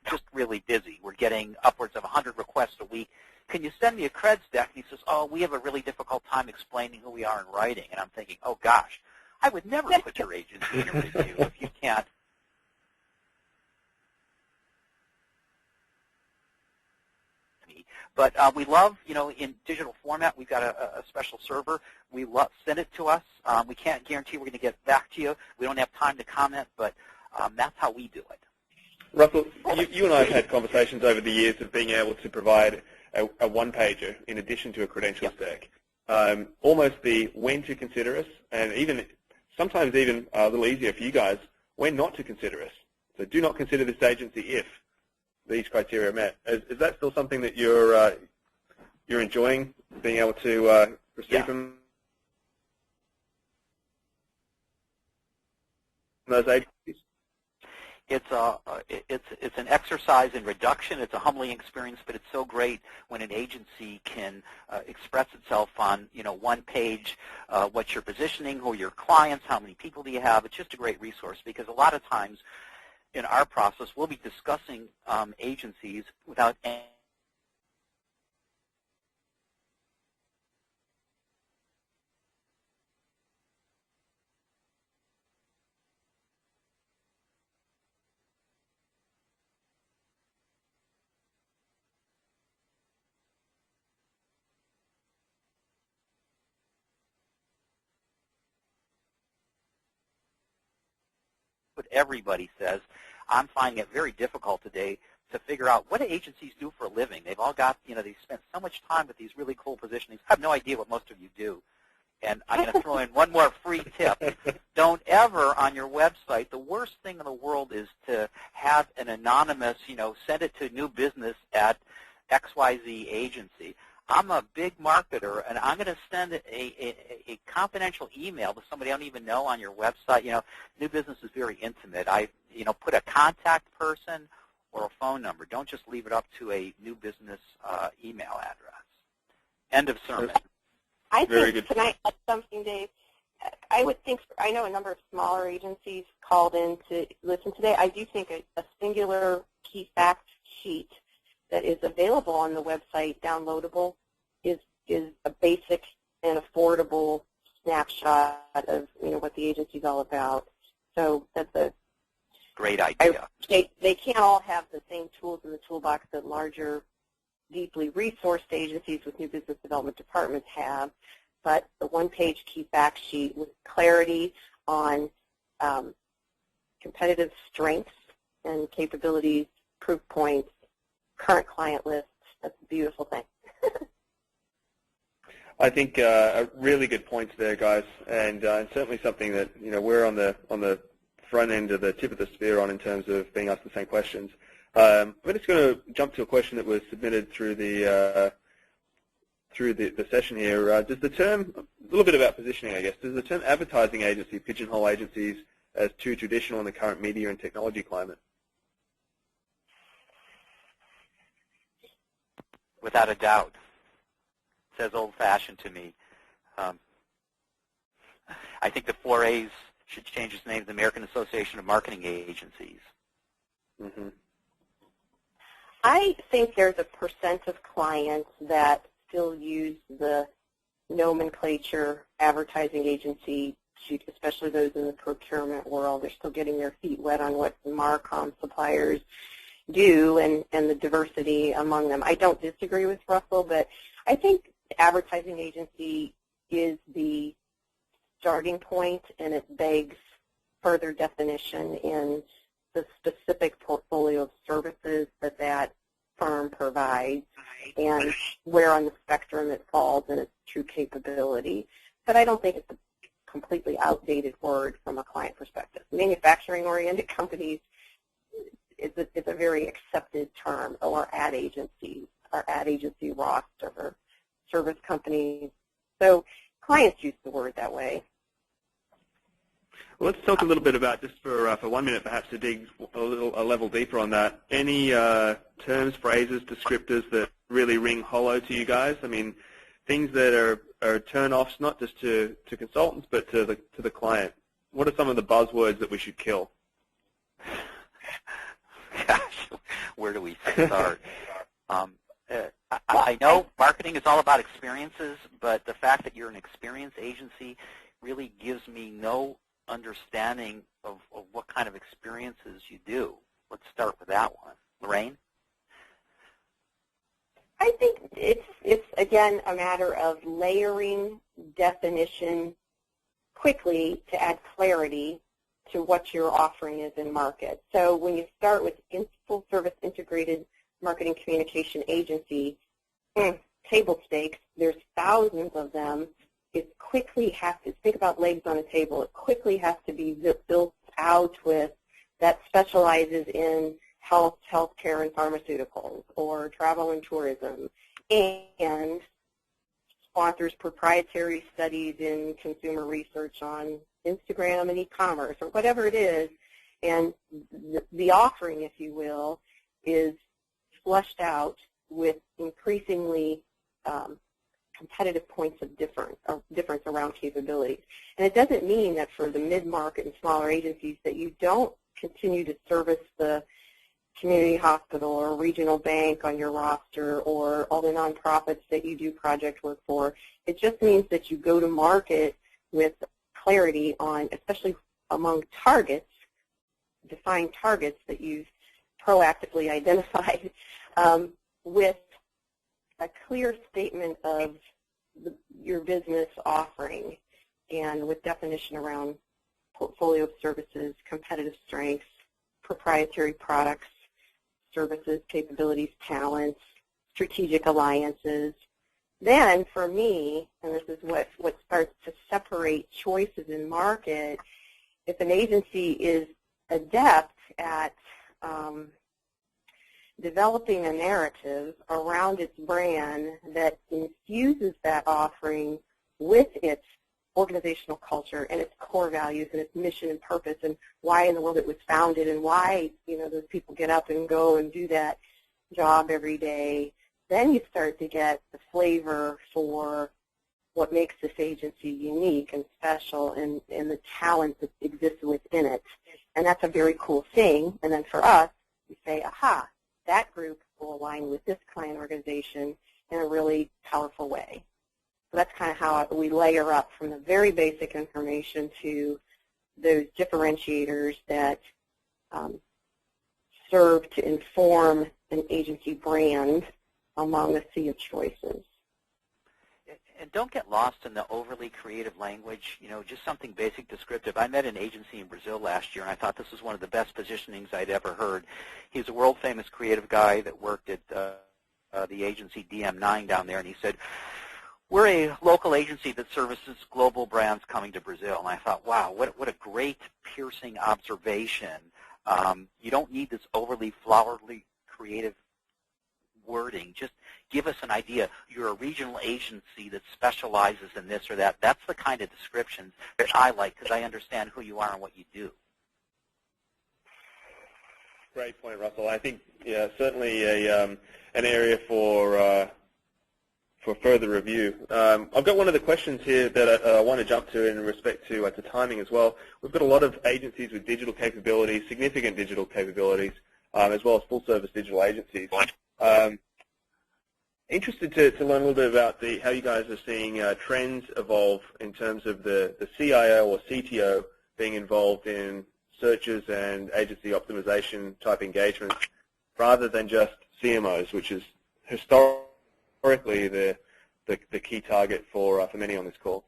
just really busy. We're getting upwards of 100 requests a week. Can you send me a creds deck? And he says, oh, we have a really difficult time explaining who we are in writing. And I'm thinking, oh, gosh, I would never put your agency in a review if you can't. But we love, in digital format, we've got a special server. We send it to us. We can't guarantee we're going to get back to you. We don't have time to comment, but that's how we do it. Russell, you and I have had conversations over the years of being able to provide a one-pager in addition to a credentials deck. Almost the when to consider us, and sometimes even a little easier for you guys, when not to consider us. So do not consider this agency if these criteria are met. Is that still something that you're enjoying, being able to receive from those agencies? It's an exercise in reduction. It's a humbling experience, but it's so great when an agency can express itself on one page, what you're positioning, who are your clients, how many people do you have. It's just a great resource because a lot of times in our process we'll be discussing agencies without any what everybody says. I'm finding it very difficult today to figure out what do agencies do for a living. They've all got, they spend so much time with these really cool positionings. I have no idea what most of you do. And I'm going to throw in one more free tip. Don't ever on your website, the worst thing in the world is to have an anonymous, send it to new business at XYZ agency. I'm a big marketer, and I'm going to send a confidential email to somebody I don't even know on your website. New business is very intimate. Put a contact person or a phone number. Don't just leave it up to a new business email address. End of sermon. I think, can I add something, Dave? I know a number of smaller agencies called in to listen today. I do think a singular key fact sheet that is available on the website, downloadable, is a basic and affordable snapshot of what the agency is all about. So that's a great idea. They can't all have the same tools in the toolbox that larger, deeply resourced agencies with new business development departments have, but the one-page key fact sheet with clarity on competitive strengths and capabilities, proof points, current client lists. That's a beautiful thing. I think really good points there, guys, and certainly something that we're on the front end of the tip of the spear on in terms of being asked the same questions. I'm just going to jump to a question that was submitted through the session here. Does the term, a little bit about positioning, I guess, does the term advertising agency pigeonhole agencies as too traditional in the current media and technology climate? Without a doubt. It says old-fashioned to me. I think the 4As should change its name to the American Association of Marketing Agencies. Mm-hmm. I think there's a percent of clients that still use the nomenclature advertising agency especially those in the procurement world. They're still getting their feet wet on what Marcom suppliers do and the diversity among them. I don't disagree with Russell, but I think the advertising agency is the starting point, and it begs further definition in the specific portfolio of services that that firm provides and where on the spectrum it falls in its true capability. But I don't think it's a completely outdated word from a client perspective. Manufacturing-oriented companies is a very accepted term, or ad agencies, our ad agency roster, service companies. So clients use the word that way. Well, let's talk a little bit about, just for 1 minute perhaps, to dig a level deeper on that. Any terms, phrases, descriptors that really ring hollow to you guys? I mean, things that are turn-offs, not just to consultants, but to the client. What are some of the buzzwords that we should kill? Gosh, where do we start? I know marketing is all about experiences, but the fact that you're an experience agency really gives me no understanding of what kind of experiences you do. Let's start with that one. Lorraine? I think it's again a matter of layering definition quickly to add clarity to what your offering is in market. So when you start with full service integrated marketing communication agency, table stakes, there's thousands of them. It quickly has to, think about legs on a table, it quickly has to be built out with that specializes in health, healthcare, and pharmaceuticals, or travel and tourism, and sponsors proprietary studies in consumer research on Instagram and e-commerce, or whatever it is, and the offering, if you will, is fleshed out with increasingly competitive points of difference around capabilities. And it doesn't mean that for the mid-market and smaller agencies that you don't continue to service the community hospital or regional bank on your roster or all the nonprofits that you do project work for. It just means that you go to market with clarity on, especially among targets, defined targets that you've proactively identified, with a clear statement of your business offering and with definition around portfolio of services, competitive strengths, proprietary products, services, capabilities, talents, strategic alliances. Then for me, and this is what starts to separate choices in market, if an agency is adept at developing a narrative around its brand that infuses that offering with its organizational culture and its core values and its mission and purpose and why in the world it was founded and why, those people get up and go and do that job every day, then you start to get the flavor for what makes this agency unique and special and the talent that exists within it. And that's a very cool thing. And then for us, we say, aha, that group will align with this client organization in a really powerful way. So that's kind of how we layer up from the very basic information to those differentiators that serve to inform an agency brand among a sea of choices. And don't get lost in the overly creative language, just something basic, descriptive. I met an agency in Brazil last year, and I thought this was one of the best positionings I'd ever heard. He's a world-famous creative guy that worked at the agency DM9 down there, and he said, we're a local agency that services global brands coming to Brazil. And I thought, wow, what a great, piercing observation. You don't need this overly flowery, creative wording. Just give us an idea. You're a regional agency that specializes in this or that. That's the kind of descriptions that I like because I understand who you are and what you do. Great point, Russell. I think certainly an area for further review. I've got one of the questions here that I want to jump to in respect to timing as well. We've got a lot of agencies with digital capabilities, significant digital capabilities, as well as full-service digital agencies. Interested to learn a little bit about how you guys are seeing trends evolve in terms of the CIO or CTO being involved in searches and agency optimization type engagements rather than just CMOs, which is historically the key target for many on this call.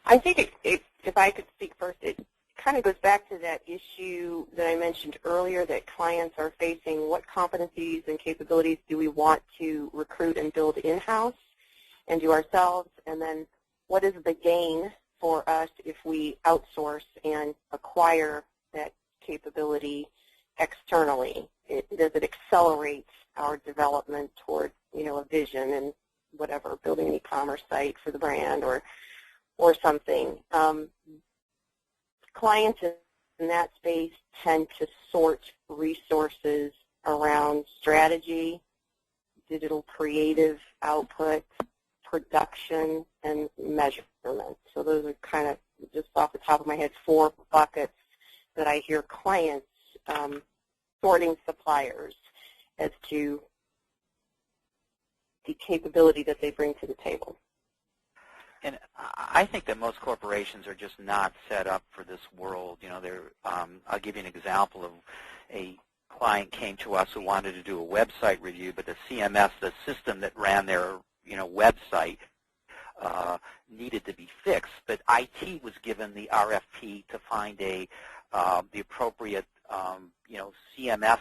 I think if I could speak first, it kind of goes back to that issue that I mentioned earlier that clients are facing. What competencies and capabilities do we want to recruit and build in-house and do ourselves? And then what is the gain for us if we outsource and acquire that capability externally? Does it accelerate our development toward, a vision and whatever, building an e-commerce site for the brand or something? Clients in that space tend to sort resources around strategy, digital creative output, production, and measurement. So those are kind of, just off the top of my head, 4 buckets that I hear clients sorting suppliers as to the capability that they bring to the table. And I think that most corporations are just not set up for this world. I'll give you an example of a client came to us who wanted to do a website review, but the CMS, the system that ran their website, needed to be fixed. But IT was given the RFP to find the appropriate CMS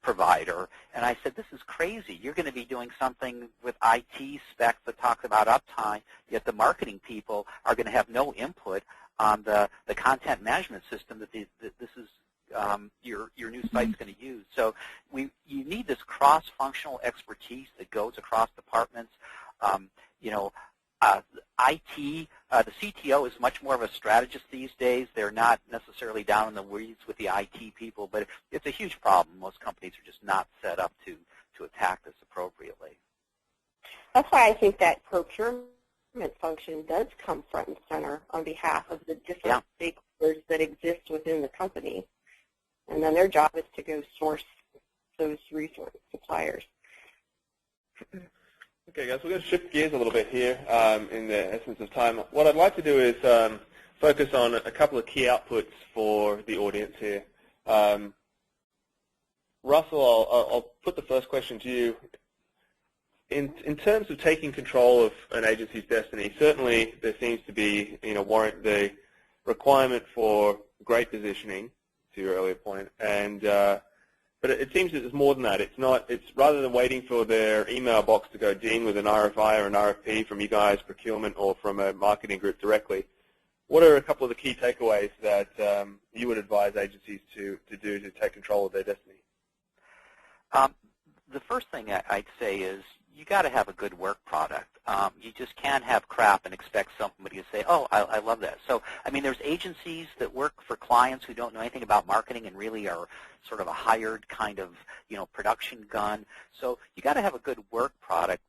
provider, and I said, this is crazy. You're going to be doing something with IT specs that talks about uptime, yet the marketing people are going to have no input on the content management system that this is your new site's going to use. So you need this cross-functional expertise that goes across departments. IT, the CTO is much more of a strategist these days. They're not necessarily down in the weeds with the IT people, but it's a huge problem. Most companies are just not set up to attack this appropriately. That's why I think that procurement function does come front and center on behalf of the different stakeholders that exist within the company. And then their job is to go source those resource suppliers. Okay, guys, we're going to shift gears a little bit here in the essence of time. What I'd like to do is focus on a couple of key outputs for the audience here. Russell, I'll put the first question to you. In terms of taking control of an agency's destiny, certainly there seems to be, warrant the requirement for great positioning, to your earlier point, and but it seems that there's more than that. It's rather than waiting for their email box to go ding with an RFI or an RFP from you guys, procurement, or from a marketing group directly. What are a couple of the key takeaways that you would advise agencies to do to take control of their destiny? The first thing I'd say is you got to have a good work product. You just can't have crap and expect somebody to say, oh, I love that. So, there's agencies that work for clients who don't know anything about marketing and really are sort of a hired kind of, production gun. So you got to have a good work product,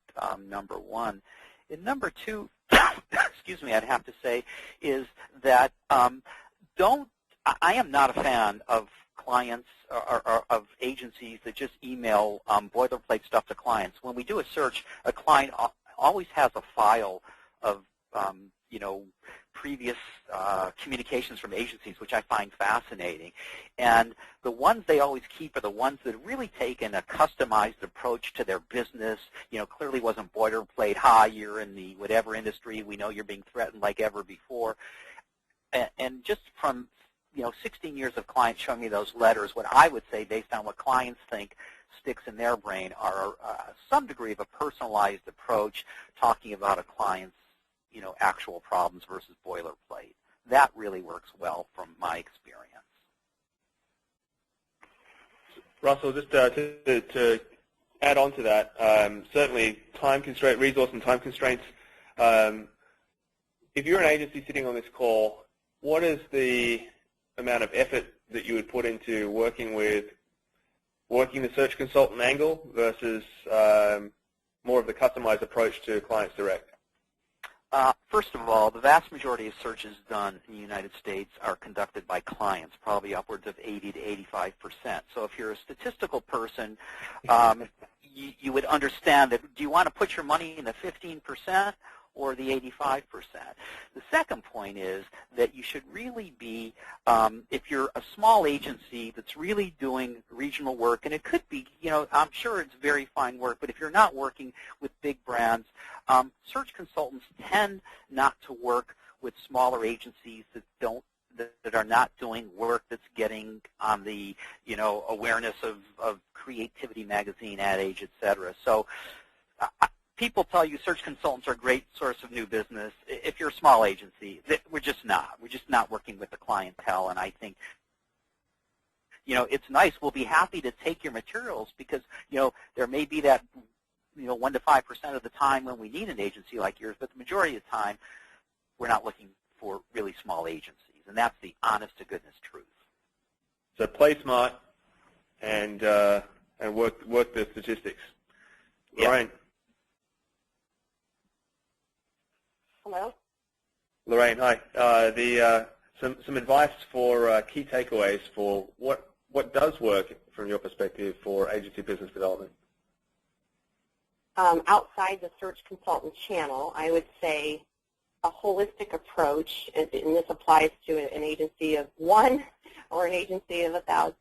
number one. And number two, excuse me, I'd have to say is that I am not a fan of clients or of agencies that just email boilerplate stuff to clients. When we do a search, a client always has a file of previous communications from agencies, which I find fascinating. And the ones they always keep are the ones that really taken a customized approach to their business. Clearly wasn't boilerplate, hi, you're in the whatever industry, we know you're being threatened like ever before. And just from 16 years of clients showing me those letters, what I would say based on what clients think sticks in their brain are some degree of a personalized approach talking about a client's actual problems versus boilerplate. That really works well from my experience. Russell, just to add on to that, certainly resource and time constraints. If you're an agency sitting on this call, what is the amount of effort that you would put into working the search consultant angle versus more of the customized approach to clients direct? First of all, the vast majority of searches done in the United States are conducted by clients, probably upwards of 80 to 85%. So if you're a statistical person, you would understand that, do you want to put your money in the 15% or the 85%? The second point is that you should really be, if you're a small agency that's really doing regional work, and it could be, I'm sure it's very fine work, but if you're not working with big brands, search consultants tend not to work with smaller agencies that are not doing work that's getting on the, awareness of Creativity Magazine, Ad Age, et cetera. So people tell you search consultants are a great source of new business. If you're a small agency, we're just not. We're just not working with the clientele, and I think, it's nice. We'll be happy to take your materials because, there may be that, 1 to 5% of the time when we need an agency like yours, but the majority of the time, we're not looking for really small agencies, and that's the honest-to-goodness truth. So play smart and work the statistics. Yep. Lorraine. Hello? Lorraine, hi. Some advice for key takeaways for what does work from your perspective for agency business development. Outside the search consultant channel, I would say a holistic approach, and this applies to an agency of 1 or an agency of 1,000,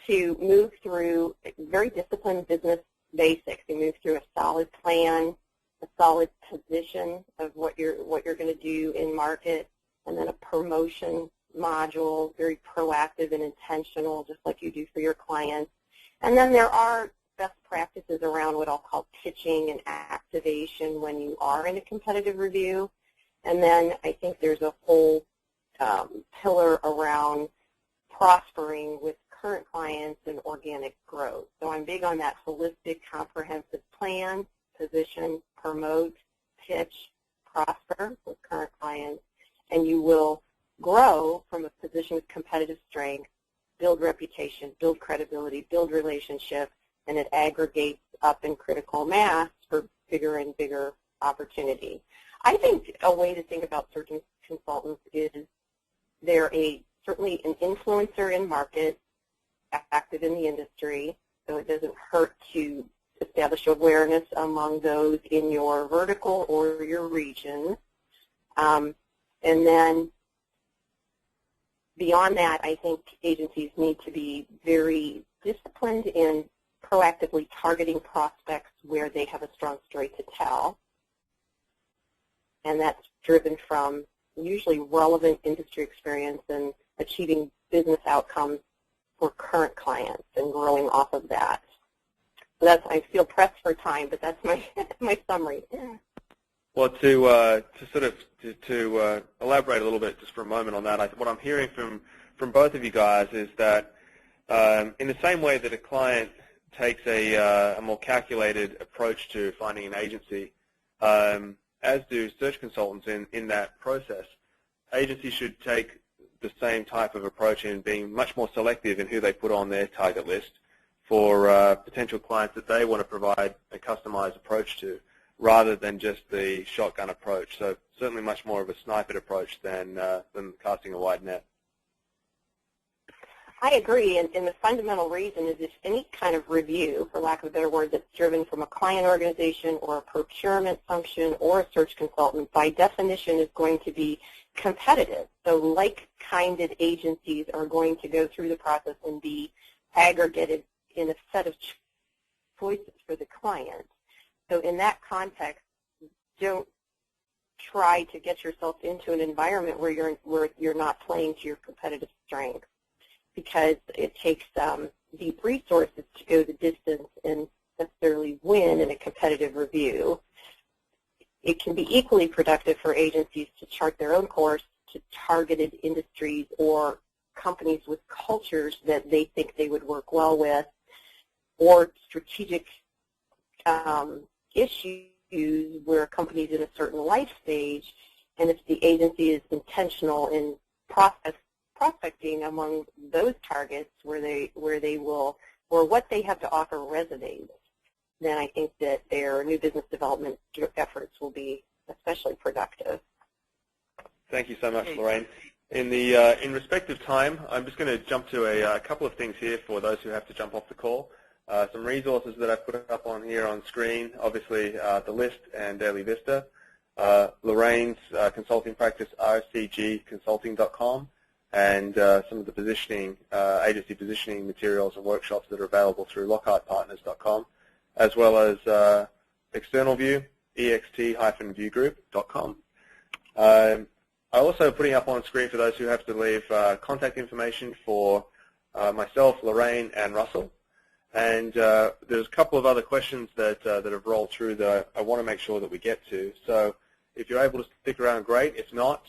to move through very disciplined business basics. You move through a solid plan, a solid position of what you're going to do in market, and then a promotion module, very proactive and intentional, just like you do for your clients. And then there are best practices around what I'll call pitching and activation when you are in a competitive review. And then I think there's a whole pillar around prospering with current clients and organic growth. So I'm big on that holistic, comprehensive plan, position, promote, pitch, prosper with current clients, and you will grow from a position of competitive strength, build reputation, build credibility, build relationships, and it aggregates up in critical mass for bigger and bigger opportunity. I think a way to think about search consultants is they're certainly an influencer in market, active in the industry, so it doesn't hurt to establish awareness among those in your vertical or your region. And then beyond that, I think agencies need to be very disciplined in proactively targeting prospects where they have a strong story to tell. And that's driven from usually relevant industry experience and achieving business outcomes for current clients and growing off of that. So I feel pressed for time, but that's my summary. Well, to elaborate a little bit just for a moment on that, what I'm hearing from both of you guys is that in the same way that a client takes a more calculated approach to finding an agency, as do search consultants in that process, agencies should take the same type of approach in being much more selective in who they put on their target list for potential clients that they want to provide a customized approach to, rather than just the shotgun approach. So certainly much more of a sniper approach than casting a wide net. I agree, and the fundamental reason is if any kind of review, for lack of a better word, that's driven from a client organization or a procurement function or a search consultant, by definition is going to be competitive. So like-kinded agencies are going to go through the process and be aggregated in a set of choices for the client. So in that context, don't try to get yourself into an environment where you're not playing to your competitive strength, because it takes deep resources to go the distance and necessarily win in a competitive review. It can be equally productive for agencies to chart their own course to targeted industries or companies with cultures that they think they would work well with, or strategic issues where a company's in a certain life stage, and if the agency is intentional in prospecting among those targets where what they have to offer resonates, then I think that their new business development efforts will be especially productive. Thank you so much, Lorraine. In respect of time, I'm just going to jump to a couple of things here for those who have to jump off the call. Some resources that I've put up on here on screen, obviously the list and Daily Vista. Lorraine's consulting practice, rcgconsulting.com, and some of the positioning, agency positioning materials and workshops that are available through lockhartpartners.com, as well as External View, ext-viewgroup.com. I'm also putting up on screen, for those who have to leave, contact information for myself, Lorraine, and Russell. And there's a couple of other questions that have rolled through that I want to make sure that we get to. So if you're able to stick around, great. If not,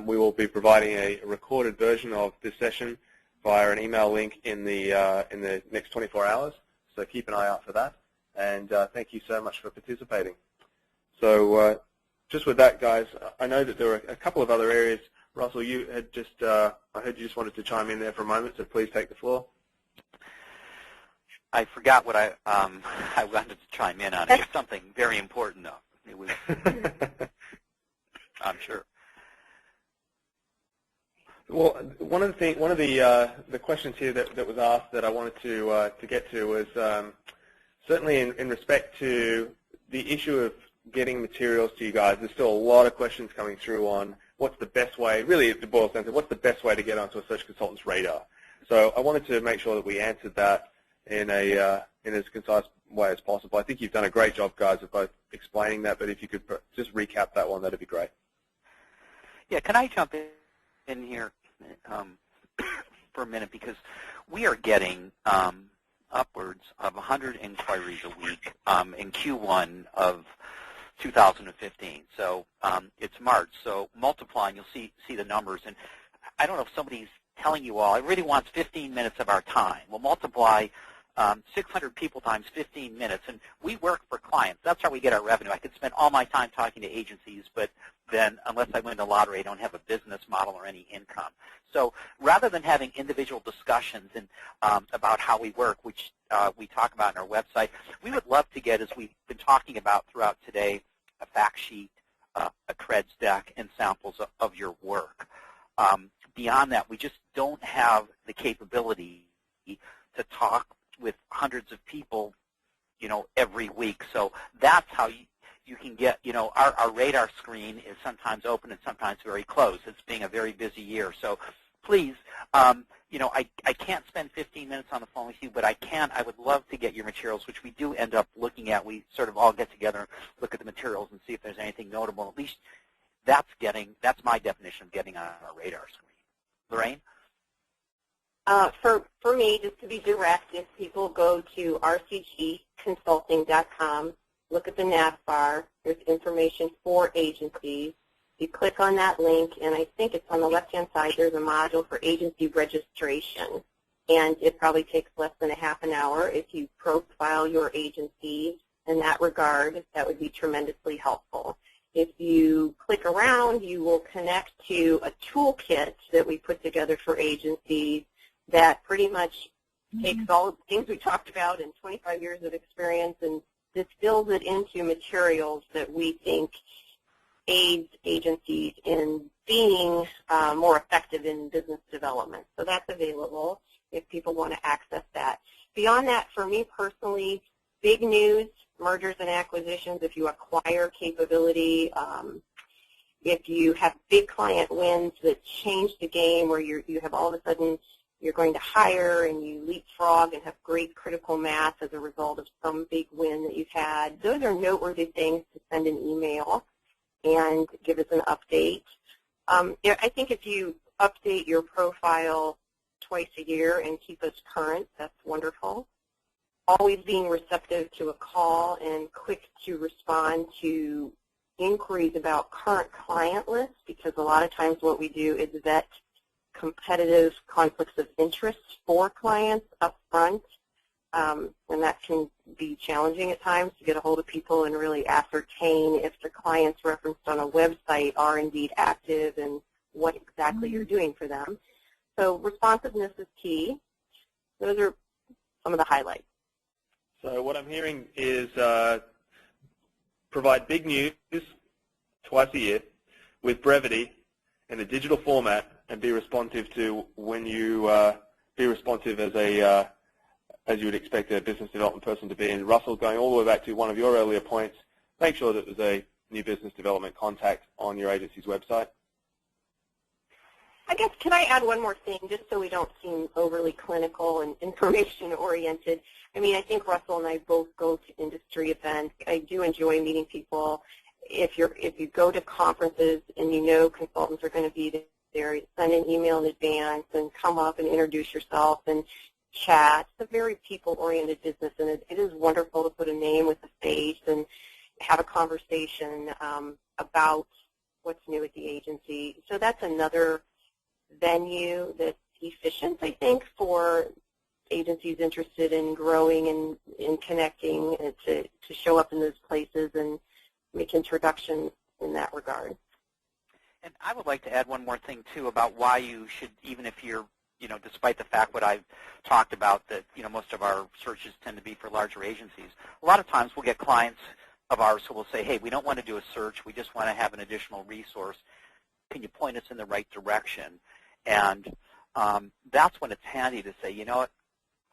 we will be providing a recorded version of this session via an email link in the next 24 hours. So keep an eye out for that. And thank you so much for participating. So just with that, guys, I know that there were a couple of other areas. Russell, you had just, I heard you just wanted to chime in there for a moment, so please take the floor. I forgot what I wanted to chime in on. It was something very important, though. It was, I'm sure. Well, one of the questions here that was asked that I wanted to get to was certainly in respect to the issue of getting materials to you guys. There's still a lot of questions coming through on what's the best way. Really, it boils down to what's the best way to get onto a search consultant's radar. So I wanted to make sure that we answered that in as concise way as possible. I think you've done a great job, guys, of both explaining that, but if you could just recap that one, that'd be great. Yeah, can I jump in here for a minute? Because we are getting upwards of 100 inquiries a week in Q1 of 2015. So it's March, so multiplying, you'll see the numbers. And I don't know if somebody's telling you all, it really wants 15 minutes of our time. We'll multiply 600 people times 15 minutes, and we work for clients. That's how we get our revenue. I could spend all my time talking to agencies, but then unless I win the lottery, I don't have a business model or any income. So rather than having individual discussions and about how we work, which we talk about on our website, we would love to get, as we've been talking about throughout today, a fact sheet, a creds deck, and samples of your work. Beyond that, we just don't have the capability to talk with hundreds of people, every week. So that's how you can get, our radar screen is sometimes open and sometimes very closed. It's being a very busy year. So please, I can't spend 15 minutes on the phone with you, but I would love to get your materials, which we do end up looking at. We sort of all get together, look at the materials, and see if there's anything notable. At least that's my definition of getting on our radar screen. Lorraine? For me, just to be direct, if people go to rcgconsulting.com, look at the nav bar, there's information for agencies. You click on that link, and I think it's on the left-hand side, there's a module for agency registration. And it probably takes less than a half an hour. If you profile your agency in that regard, that would be tremendously helpful. If you click around, you will connect to a toolkit that we put together for agencies that pretty much takes all of the things we talked about in 25 years of experience and distills it into materials that we think aids agencies in being more effective in business development. So that's available if people want to access that. Beyond that, for me personally, big news, mergers and acquisitions, if you acquire capability, if you have big client wins that change the game where you have all of a sudden you're going to hire and you leapfrog and have great critical mass as a result of some big win that you've had, those are noteworthy things to send an email and give us an update. I think if you update your profile twice a year and keep us current, that's wonderful. Always being receptive to a call and quick to respond to inquiries about current client lists, because a lot of times what we do is vet competitive conflicts of interest for clients up front, and that can be challenging at times to get a hold of people and really ascertain if the clients referenced on a website are indeed active and what exactly you're doing for them. So responsiveness is key. Those are some of the highlights. So what I'm hearing is provide big news twice a year with brevity in a digital format, and be responsive to when you be responsive as as you would expect a business development person to be. And Russell, going all the way back to one of your earlier points, make sure that there's a new business development contact on your agency's website. I guess, can I add one more thing, just so we don't seem overly clinical and information-oriented? I mean, I think Russell and I both go to industry events. I do enjoy meeting people. If you go to conferences and you know consultants are going to be there, send an email in advance and come up and introduce yourself and chat. It's a very people-oriented business, and it is wonderful to put a name with a face and have a conversation about what's new at the agency. So that's another venue that's efficient, I think, for agencies interested in growing and in connecting and to show up in those places and make introductions in that regard. And I would like to add one more thing, too, about why you should, even if you're, despite the fact what I've talked about that, most of our searches tend to be for larger agencies. A lot of times we'll get clients of ours who will say, hey, we don't want to do a search. We just want to have an additional resource. Can you point us in the right direction? And that's when it's handy to say, you know what,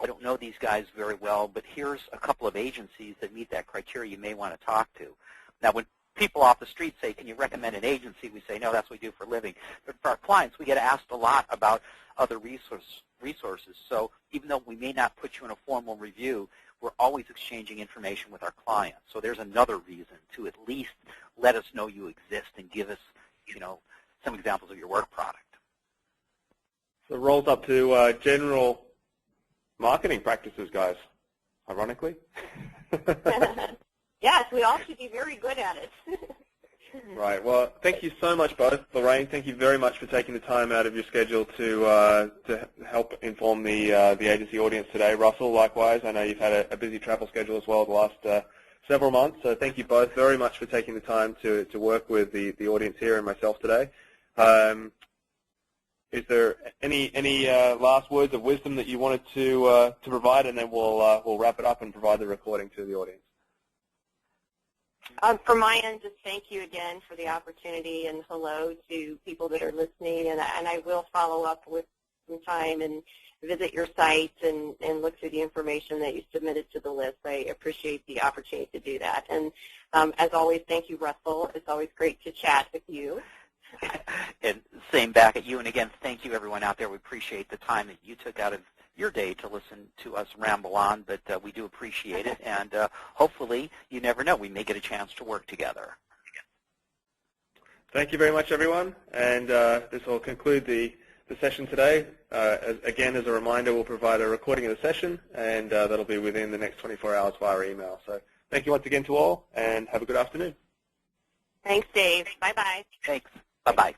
I don't know these guys very well, but here's a couple of agencies that meet that criteria you may want to talk to. Now, when people off the street say, can you recommend an agency, we say, no, that's what we do for a living. But for our clients, we get asked a lot about other resources. So even though we may not put you in a formal review, we're always exchanging information with our clients. So there's another reason to at least let us know you exist and give us, some examples of your work product. So it rolls up to general marketing practices, guys, ironically. Yes, we all should be very good at it. Right. Well, thank you so much, both. Lorraine, thank you very much for taking the time out of your schedule to help inform the agency audience today. Russell, likewise. I know you've had a busy travel schedule as well the last several months, so thank you both very much for taking the time to work with the audience here and myself today. Is there any last words of wisdom that you wanted to provide, and then we'll wrap it up and provide the recording to the audience? From my end, just thank you again for the opportunity, and hello to people that are listening. And I will follow up with some time and visit your site and look through the information that you submitted to the list. I appreciate the opportunity to do that. And as always, thank you, Russell. It's always great to chat with you. And same back at you. And again, thank you, everyone out there. We appreciate the time that you took out of your day to listen to us ramble on, but we do appreciate it. And hopefully, you never know, we may get a chance to work together. Thank you very much, everyone. And this will conclude the session today. Again, as a reminder, we'll provide a recording of the session, and that'll be within the next 24 hours via email. So thank you once again to all, and have a good afternoon. Thanks, Dave. Bye-bye. Thanks. Bye-bye.